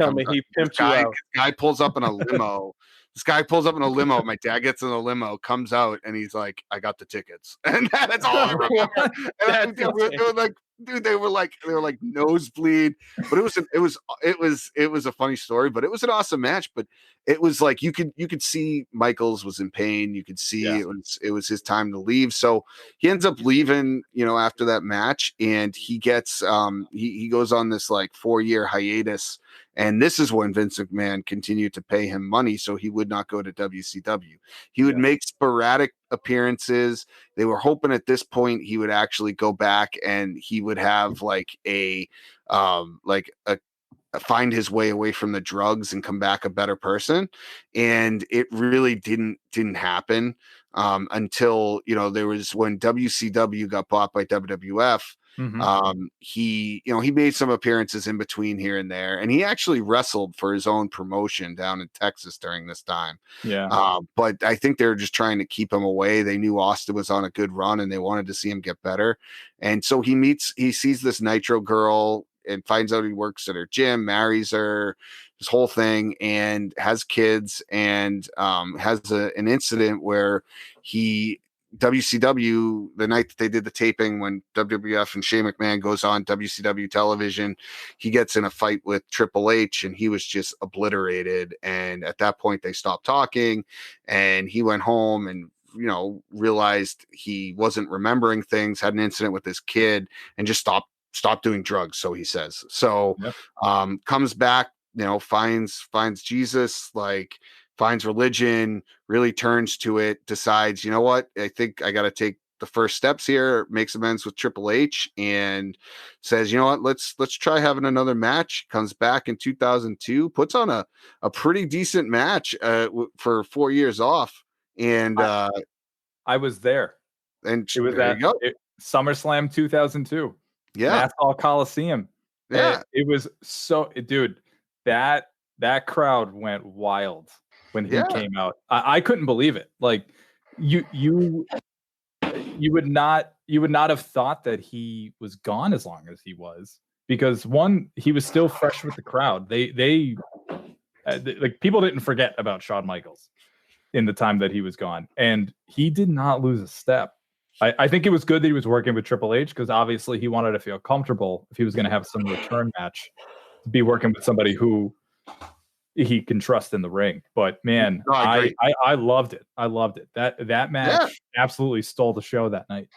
pimped you out. Guy pulls up in a limo. This guy pulls up in a limo. My dad gets in a limo, comes out, and he's like, "I got the tickets," and that's all I remember. And they were like nosebleed. But it was a funny story. But it was an awesome match. But it was like you could see Michaels was in pain. You could see it was his time to leave. So he ends up leaving, after that match, and he gets he goes on this like 4-year hiatus. And this is when Vince McMahon continued to pay him money, so he would not go to WCW. He would make sporadic appearances. They were hoping at this point he would actually go back and he would have find his way away from the drugs and come back a better person. And it really didn't happen until there was when WCW got bought by WWF. He made some appearances in between here and there, and he actually wrestled for his own promotion down in Texas during this time. But I think they were just trying to keep him away. They knew Austin was on a good run and they wanted to see him get better. And so he sees this Nitro girl and finds out he works at her gym, marries her, this whole thing, and has kids, and has an incident where WCW, the night that they did the taping, when WWF and Shane McMahon goes on WCW television, he gets in a fight with Triple H and he was just obliterated. And at that point they stopped talking and he went home and, realized he wasn't remembering things, had an incident with his kid, and just stopped doing drugs. So he says, comes back, finds Jesus, finds religion, really turns to it, decides, what, I think I got to take the first steps here, makes amends with Triple H and says, what, let's try having another match. Comes back in 2002, puts on a pretty decent match for 4 years off. And I was there. And it was at SummerSlam 2002. Yeah. Nassau Coliseum. Yeah. It was so, dude, that crowd went wild when he came out. I couldn't believe it. Like you would not have thought that he was gone as long as he was, because one, he was still fresh with the crowd. They like, people didn't forget about Shawn Michaels in the time that he was gone, and he did not lose a step. I think it was good that he was working with Triple H, because obviously he wanted to feel comfortable if he was going to have some return match, to be working with somebody who he can trust in the ring. But man, I loved it. I loved it. That match absolutely stole the show that night.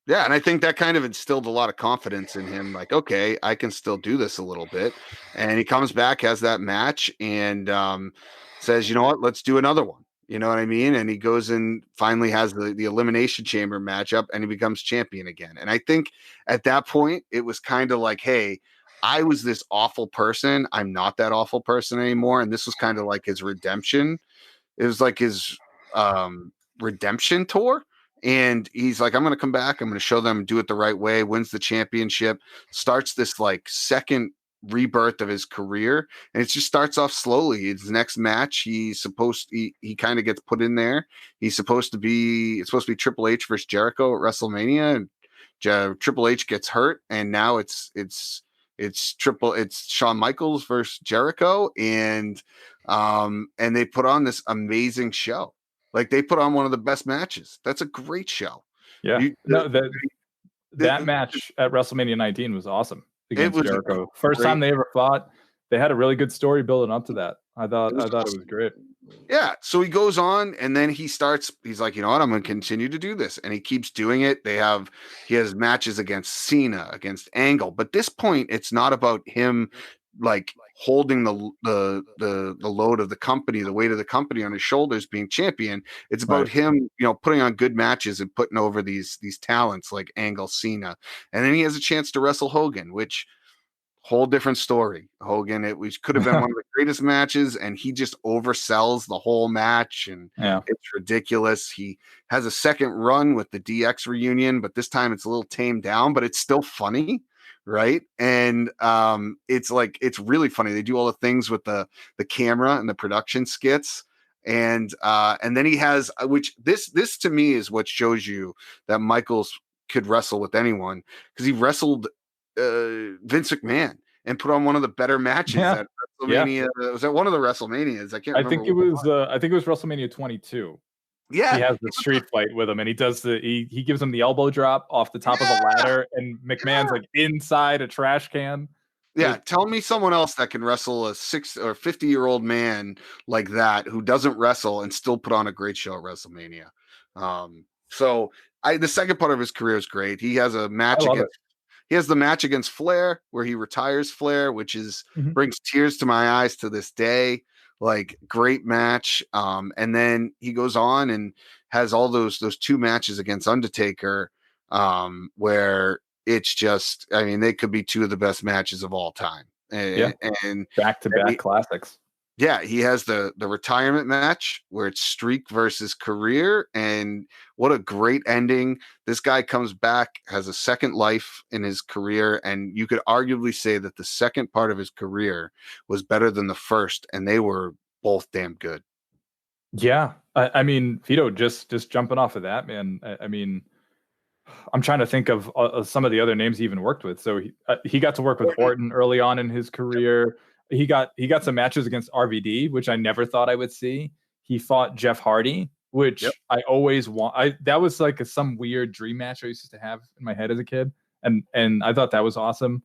Yeah, and I think that kind of instilled a lot of confidence in him. Like, okay, I can still do this a little bit. And he comes back, has that match, and says, you know what, let's do another one. You know what I mean? And he goes and finally has the Elimination Chamber matchup, and he becomes champion again. And I think at that point, it was kind of like, hey, I was this awful person. I'm not that awful person anymore. And this was kind of like his redemption. It was like his redemption tour. And he's like, I'm going to come back. I'm going to show them, do it the right way. Wins the championship, starts this like second rebirth of his career. And it just starts off slowly. His next match, he kind of gets put in there. It's supposed to be Triple H versus Jericho at WrestleMania. And Triple H gets hurt. And now it's Shawn Michaels versus Jericho, and they put on this amazing show. Like, they put on one of the best matches. That's a great show. Yeah, that match at WrestleMania 19 was awesome against Jericho. First time they ever fought. They had a really good story building up to that. I thought it was great. Yeah. So he goes on, and then he's like, you know what? I'm going to continue to do this. And he keeps doing it. He has matches against Cena, against Angle. But this point, it's not about him like holding the load of the company, the weight of the company on his shoulders, being champion. It's about him, putting on good matches and putting over these talents like Angle, Cena. And then he has a chance to wrestle Hogan, which, whole different story. Hogan, which could have been one of the greatest matches, and he just oversells the whole match, and it's ridiculous. He has a second run with the DX reunion, but this time it's a little tamed down, but it's still funny, right? And it's really funny. They do all the things with the camera and the production skits, and then he has, which this to me is what shows you that Michaels could wrestle with anyone, because he wrestled Vince McMahon, and put on one of the better matches at WrestleMania. Was that one of the WrestleManias? I can't remember. I think it was WrestleMania 22. Yeah, he has the street fight with him, and he does he gives him the elbow drop off the top of the ladder, and McMahon's like inside a trash can. Yeah, tell me someone else that can wrestle a 6 or 50-year-old man like that who doesn't wrestle and still put on a great show at WrestleMania. So the second part of his career is great. He has a match he has the match against Flair where he retires Flair, which is brings tears to my eyes to this day. Like, great match. And then he goes on and has all those 2 matches against Undertaker, where it's just, I mean, they could be 2 of the best matches of all time. And back-to-back classics. Yeah, he has the retirement match where it's streak versus career, and what a great ending. This guy comes back, has a second life in his career, and you could arguably say that the second part of his career was better than the first, and they were both damn good. Yeah, I mean, Vito, just jumping off of that, man. I mean, I'm trying to think of some of the other names he even worked with. So he got to work with Orton early on in his career. He got some matches against RVD, which I never thought I would see. He fought Jeff Hardy, which I always want. That was like some weird dream match I used to have in my head as a kid, and I thought that was awesome.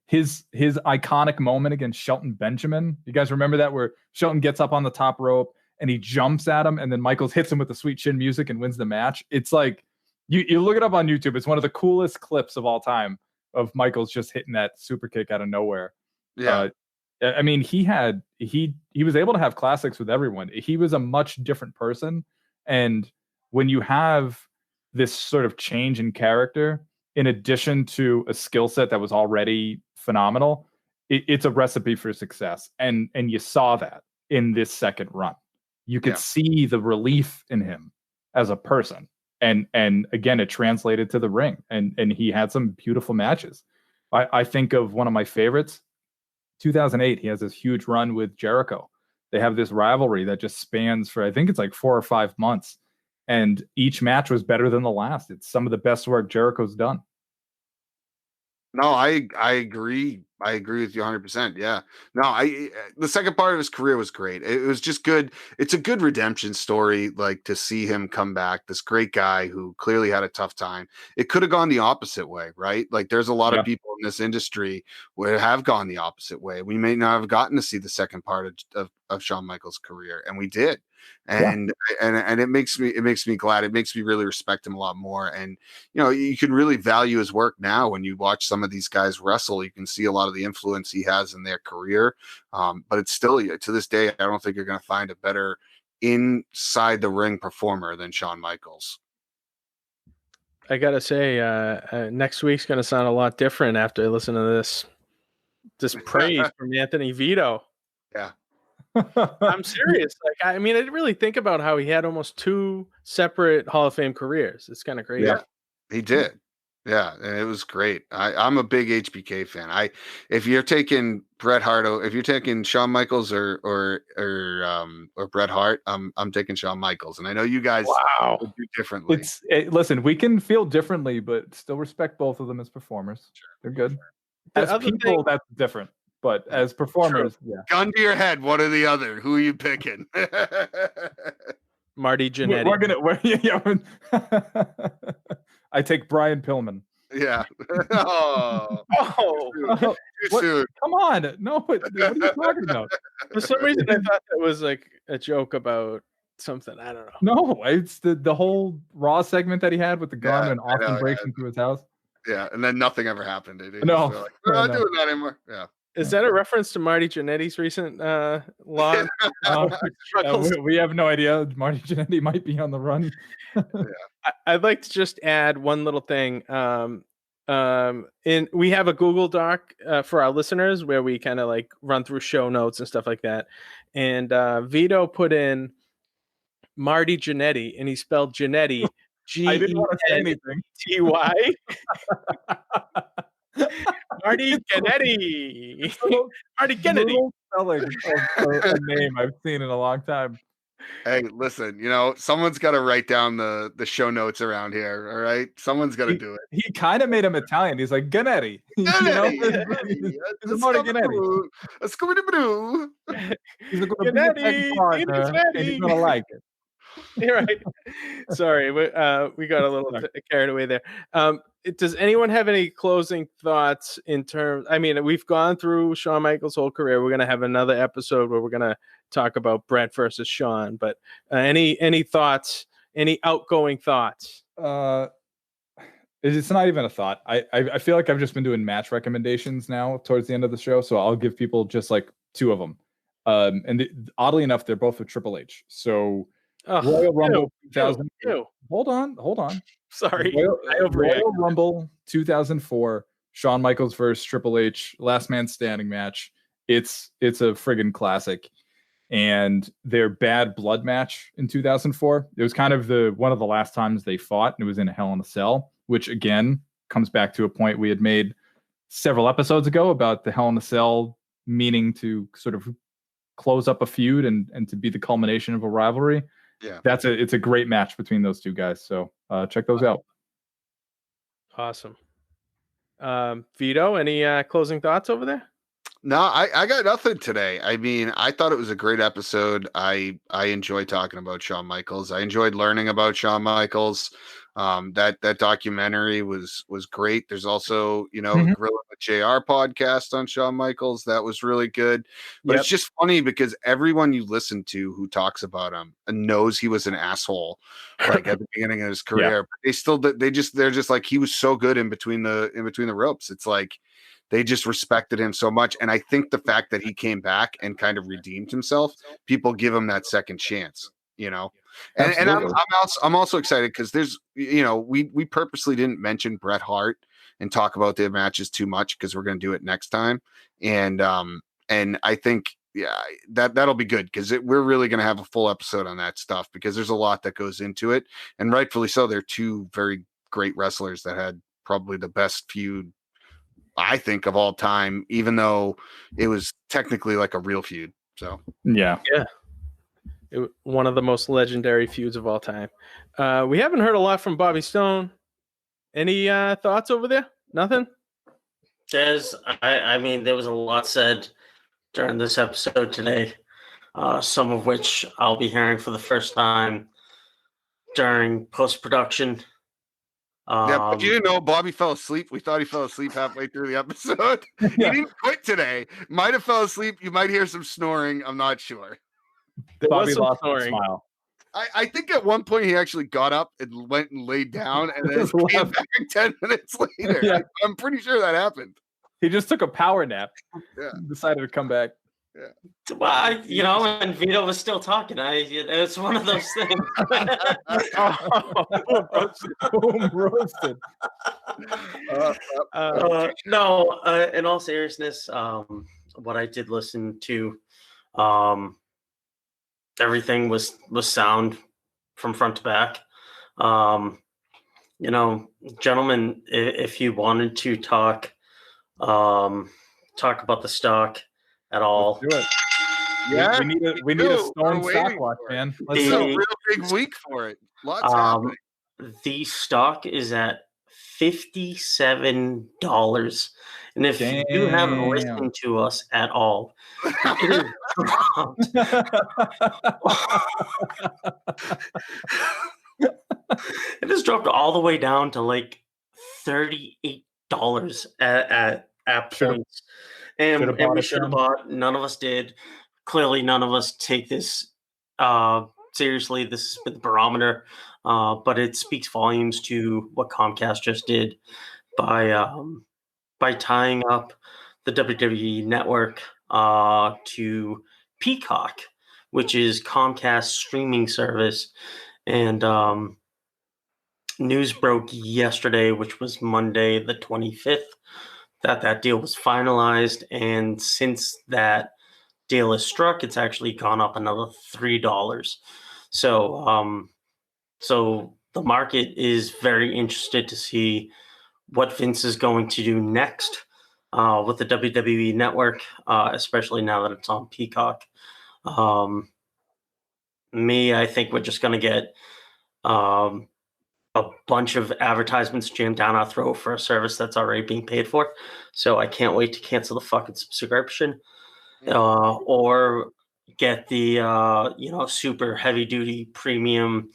His iconic moment against Shelton Benjamin. You guys remember that, where Shelton gets up on the top rope and he jumps at him, and then Michaels hits him with the sweet chin music and wins the match. It's like you look it up on YouTube. It's one of the coolest clips of all time of Michaels just hitting that super kick out of nowhere. Yeah. I mean, he was able to have classics with everyone. He was a much different person. And when you have this sort of change in character, in addition to a skill set that was already phenomenal, it's a recipe for success. And you saw that in this second run. You could see the relief in him as a person. And again, it translated to the ring. And he had some beautiful matches. I think of one of my favorites. 2008, he has this huge run with Jericho. They have this rivalry that just spans for, I think it's like 4 or 5 months, and each match was better than the last. It's some of the best work Jericho's done. No, I agree. I agree with you 100%. Yeah. No, the second part of his career was great. It was just good. It's a good redemption story, like, to see him come back. This great guy who clearly had a tough time. It could have gone the opposite way, right? Like, there's a lot of people in this industry where have gone the opposite way. We may not have gotten to see the second part of Shawn Michaels' career, and we did. And it makes me glad. It makes me really respect him a lot more. And you can really value his work now when you watch some of these guys wrestle. You can see a lot of the influence he has in their career. But it's still, to this day, I don't think you're going to find a better inside the ring performer than Shawn Michaels. I gotta say, next week's gonna sound a lot different after I listen to this praise from Anthony Vito. Yeah. I'm serious. Like, I mean, I didn't really think about how he had almost 2 separate Hall of Fame careers. It's kind of crazy. Yeah, he did. Yeah, and it was great. I'm a big HBK fan. If you're taking Bret Hart, if you're taking Shawn Michaels or Bret Hart, I'm taking Shawn Michaels. And I know you guys would do differently. Listen, we can feel differently, but still respect both of them as performers. Sure. They're good. As people, that's different. But as performers, gun to your head, one or the other. Who are you picking? Marty Jannetty. I take Brian Pillman. Yeah. Oh. Too soon. Come on. No, what are you talking about? For some reason, I thought that was like a joke about something. I don't know. No, it's the whole Raw segment that he had with the gun and Austin breaks into his house. Yeah, and then nothing ever happened. No. Like, we're not doing that anymore. Yeah. Is that a reference to Marty Jannetty's recent law? We have no idea. Marty Jannetty might be on the run. I'd like to just add one little thing. We have a Google Doc for our listeners where we kind of like run through show notes and stuff like that. And Vito put in Marty Jannetty, and he spelled Jannetty G-E-N-T-Y. Marty Jannetty. Marty Kennedy. Spelling of a name I've seen in a long time. Hey, listen, someone's got to write down the show notes around here. All right, someone's got to do it. He kind of made him Italian. He's like Ganetti. He's a more Ganetti. Scooby-Doo. He's a good partner, and he's gonna like it. You're right. Sorry, we got a little carried away there. Does anyone have any closing thoughts in terms? I mean, we've gone through Shawn Michaels' whole career. We're gonna have another episode where we're gonna talk about Bret versus Shawn. But any thoughts? Any outgoing thoughts? It's not even a thought. I feel like I've just been doing match recommendations now towards the end of the show, so I'll give people just like two of them. Oddly enough, they're both with Triple H. So Royal Rumble 2000. Hold on. Sorry, Royal Rumble 2004. Shawn Michaels versus Triple H, last man standing match. It's a friggin' classic. And their Bad Blood match in 2004. It was kind of one of the last times they fought, and it was in a Hell in a Cell, which again comes back to a point we had made several episodes ago about the Hell in a Cell meaning to sort of close up a feud and to be the culmination of a rivalry. Yeah, it's a great match between those two guys. So check those out. Awesome. Vito, any closing thoughts over there? No, I got nothing today. I mean, I thought it was a great episode. I enjoyed talking about Shawn Michaels. I enjoyed learning about Shawn Michaels. That documentary was great. There's also, Gorilla with JR podcast on Shawn Michaels. That was really good. But It's just funny because everyone you listen to who talks about him knows he was an asshole, like at the beginning of his career. But they're just like, he was so good in between the ropes. It's like they just respected him so much. And I think the fact that he came back and kind of redeemed himself, people give him that second chance, And I'm also excited because there's, we purposely didn't mention Bret Hart and talk about their matches too much because we're going to do it next time. And I think, that'll be good because we're really going to have a full episode on that stuff because there's a lot that goes into it. And rightfully so. They're two very great wrestlers that had probably the best feud, I think, of all time, even though it was technically like a real feud. So, yeah. One of the most legendary feuds of all time. We haven't heard a lot from Bobby Stone. Any thoughts over there? Nothing? I mean, there was a lot said during this episode today, some of which I'll be hearing for the first time during post-production. But you didn't know Bobby fell asleep. We thought he fell asleep halfway through the episode. He didn't quit today. Might have fell asleep. You might hear some snoring. I'm not sure. Bobby lost a smile. I think at one point he actually got up and went and laid down and then came back 10 minutes later. Yeah. I'm pretty sure that happened. He just took a power nap. Decided to come back. Yeah. Well, and Vito was still talking. It's one of those things. Roasted. No, in all seriousness, what I did listen to, everything was sound from front to back. Gentlemen, if you wanted to talk about the stock at all. Let's do it. Yeah, we need a Stone stock watch, man. It's a real big week for it. Lots happening. The stock is at $57, and if you haven't listened to us at all, it has dropped all the way down to like $38 at points. And we should have bought. None of us did. Clearly, none of us take this seriously. This is the barometer, but it speaks volumes to what Comcast just did by tying up the WWE network to Peacock, which is Comcast's streaming service. And news broke yesterday, which was Monday the 25th. That deal was finalized, and since that deal is struck, it's actually gone up another $3. So the market is very interested to see what Vince is going to do next with the WWE network, especially now that it's on Peacock. I think we're just going to get a bunch of advertisements jammed down our throat for a service that's already being paid for. So I can't wait to cancel the fucking subscription, or get the super heavy duty premium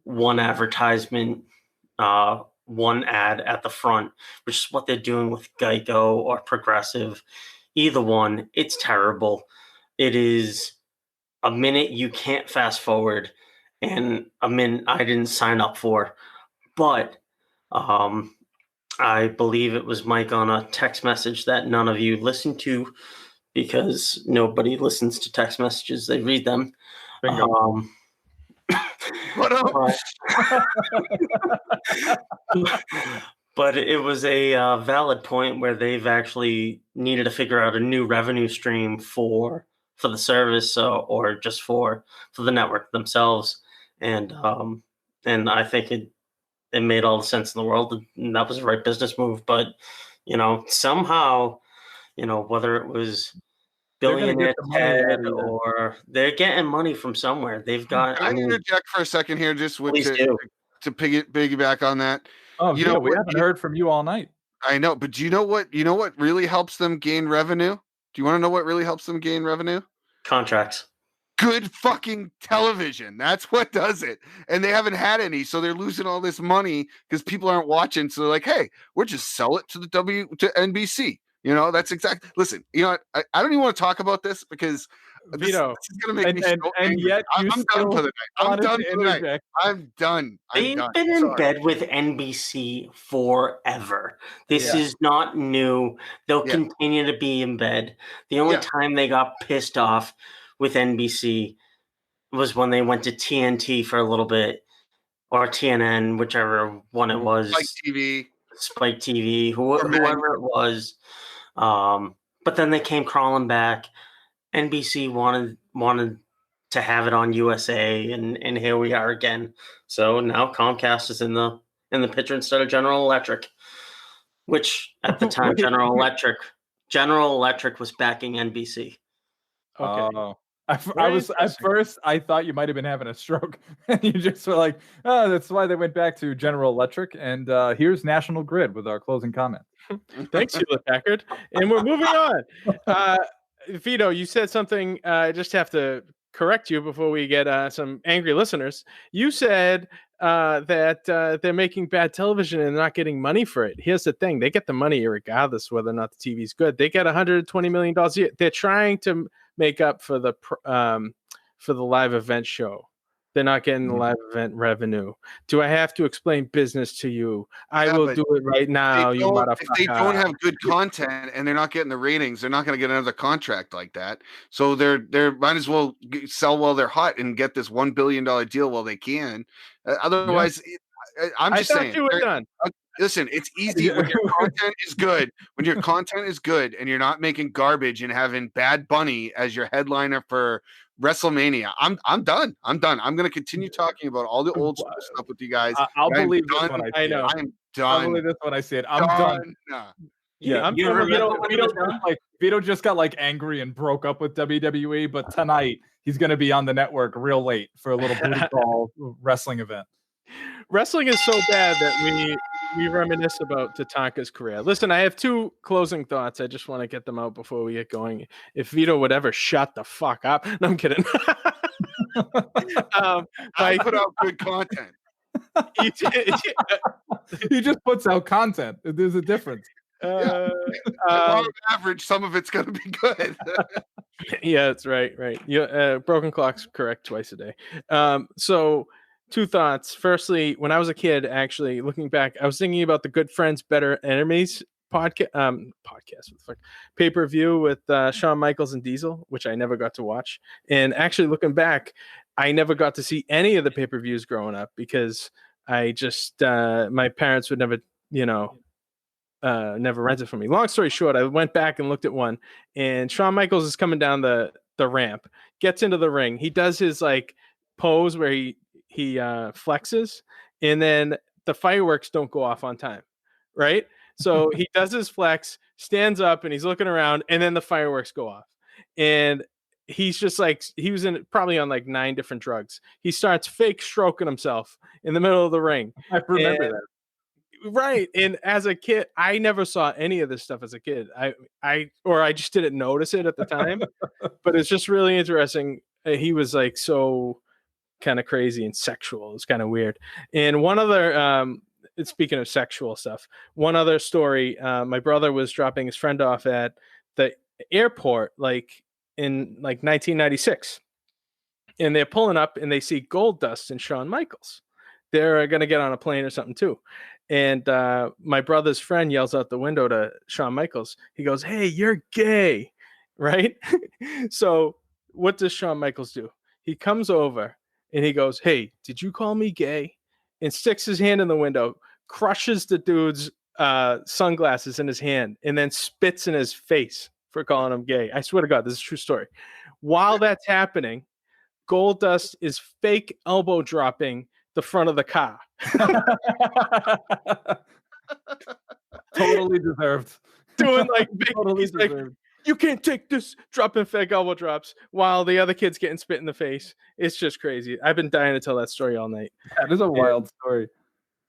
one advertisement, one ad at the front, which is what they're doing with Geico or Progressive. Either one, it's terrible. It is a minute you can't fast forward, and a minute I didn't sign up for. But I believe it was Mike on a text message that none of you listened to, because nobody listens to text messages; they read them. Bingo. But it was a valid point where they've actually needed to figure out a new revenue stream for the service, or just for the network themselves, and I think it made all the sense in the world, and that was the right business move. But somehow, whether it was billionaire Ted or they're getting money from somewhere. They've got. Can I interject for a second here, just to piggyback on that? Oh, we haven't heard from you all night. I know, but do you know what really helps them gain revenue? Do you want to know what really helps them gain revenue? Contracts. Good fucking television. That's what does it. And they haven't had any, so they're losing all this money because people aren't watching. So they're like, hey, we'll just sell it to to NBC. That's exactly. Listen, I don't even want to talk about this because Vito, this is going to make me so angry. Yet I'm done for the night. I'm done for the night. I'm done. They've been in bed with NBC forever. This is not new. They'll continue to be in bed. The only time they got pissed off with NBC was when they went to TNT for a little bit, or TNN, whichever one it was. Spike TV, whoever it was. But then they came crawling back. NBC wanted to have it on USA, and here we are again. So now Comcast is in the picture instead of General Electric, which at the time General Electric was backing NBC. Okay. I was at first I thought you might have been having a stroke, and you just were like, "Oh, that's why they went back to General Electric." And here's National Grid with our closing comment. Thanks, Hewlett Packard. And we're moving on. Vito, you said something. I just have to correct you before we get some angry listeners. You said that they're making bad television and not getting money for it. Here's the thing: they get the money regardless whether or not the TV's good. They get $120 million a year. They're trying to make up for the live event show. They're not getting the live event revenue. Do I have to explain business to you? I will do it right now, you motherfucker. If they don't have good content and they're not getting the ratings, they're not going to get another contract like that. So they're might as well sell while they're hot and get this $1 billion deal while they can. Otherwise, I'm just saying. You were done. Listen, it's easy when your content is good. When your content is good and you're not making garbage and having Bad Bunny as your headliner for WrestleMania. I'm done. I'm going to continue talking about all the old school stuff with you guys. I'll believe this one. I know. I'm done. I'll believe this one. I see it. I'm done. Yeah, Vito just got like angry and broke up with WWE, but tonight he's going to be on the network real late for a little booty call wrestling event. Wrestling is so bad that we reminisce about Tatanka's career. Listen, I have two closing thoughts. I just want to get them out before we get going. If Vito would ever shut the fuck up. No, I'm kidding. I put out good content. He just puts out content. There's a difference. On average, some of it's going to be good. Yeah, that's right. Yeah, broken clock's correct twice a day. So two thoughts. Firstly, when I was a kid, actually looking back, I was thinking about the Good Friends, Better Enemies pay-per-view with Shawn Michaels and Diesel, which I never got to watch. And actually looking back, I never got to see any of the pay-per-views growing up because I just my parents would never, never rent it for me. Long story short, I went back and looked at one, and Shawn Michaels is coming down the ramp, gets into the ring. He does his like pose where he flexes, and then the fireworks don't go off on time, right? So he does his flex, stands up, and he's looking around, and then the fireworks go off. And he's just like, he was probably on like 9 different drugs. He starts fake stroking himself in the middle of the ring. I remember And- that. Right. And as a kid, I never saw any of this stuff as a kid. I just didn't notice it at the time. But it's just really interesting. He was like so kind of crazy and sexual. It's kind of weird. And one other, speaking of sexual stuff, one other story, my brother was dropping his friend off at the airport like in like 1996. And they're pulling up and they see Goldust and Shawn Michaels. They're going to get on a plane or something too. And my brother's friend yells out the window to Shawn Michaels. He goes, "Hey, you're gay," right? So what does Shawn Michaels do? He comes over and he goes, "Hey, did you call me gay?" And sticks his hand in the window, crushes the dude's sunglasses in his hand, and then spits in his face for calling him gay. I swear to God, this is a true story. While that's happening, Goldust is fake elbow dropping the front of the car. Totally deserved. Doing like big, Totally he's like, deserved. "You can't take this," dropping fake elbow drops while the other kid's getting spit in the face. It's just crazy. I've been dying to tell that story all night. That is a wild story.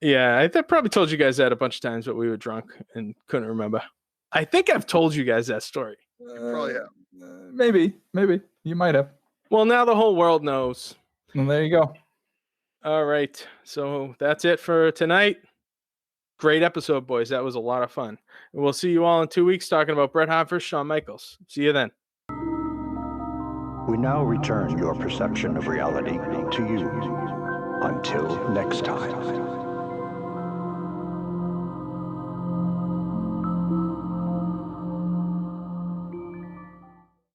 Yeah, I probably told you guys that a bunch of times, but we were drunk and couldn't remember. I think I've told you guys that story. Probably have. Maybe you might have. Well, now the whole world knows. Well, there you go. All right, so that's it for tonight. Great episode, boys. That was a lot of fun. And we'll see you all in 2 weeks talking about Bret Hart versus Shawn Michaels. See you then. We now return your perception of reality to you. Until next time.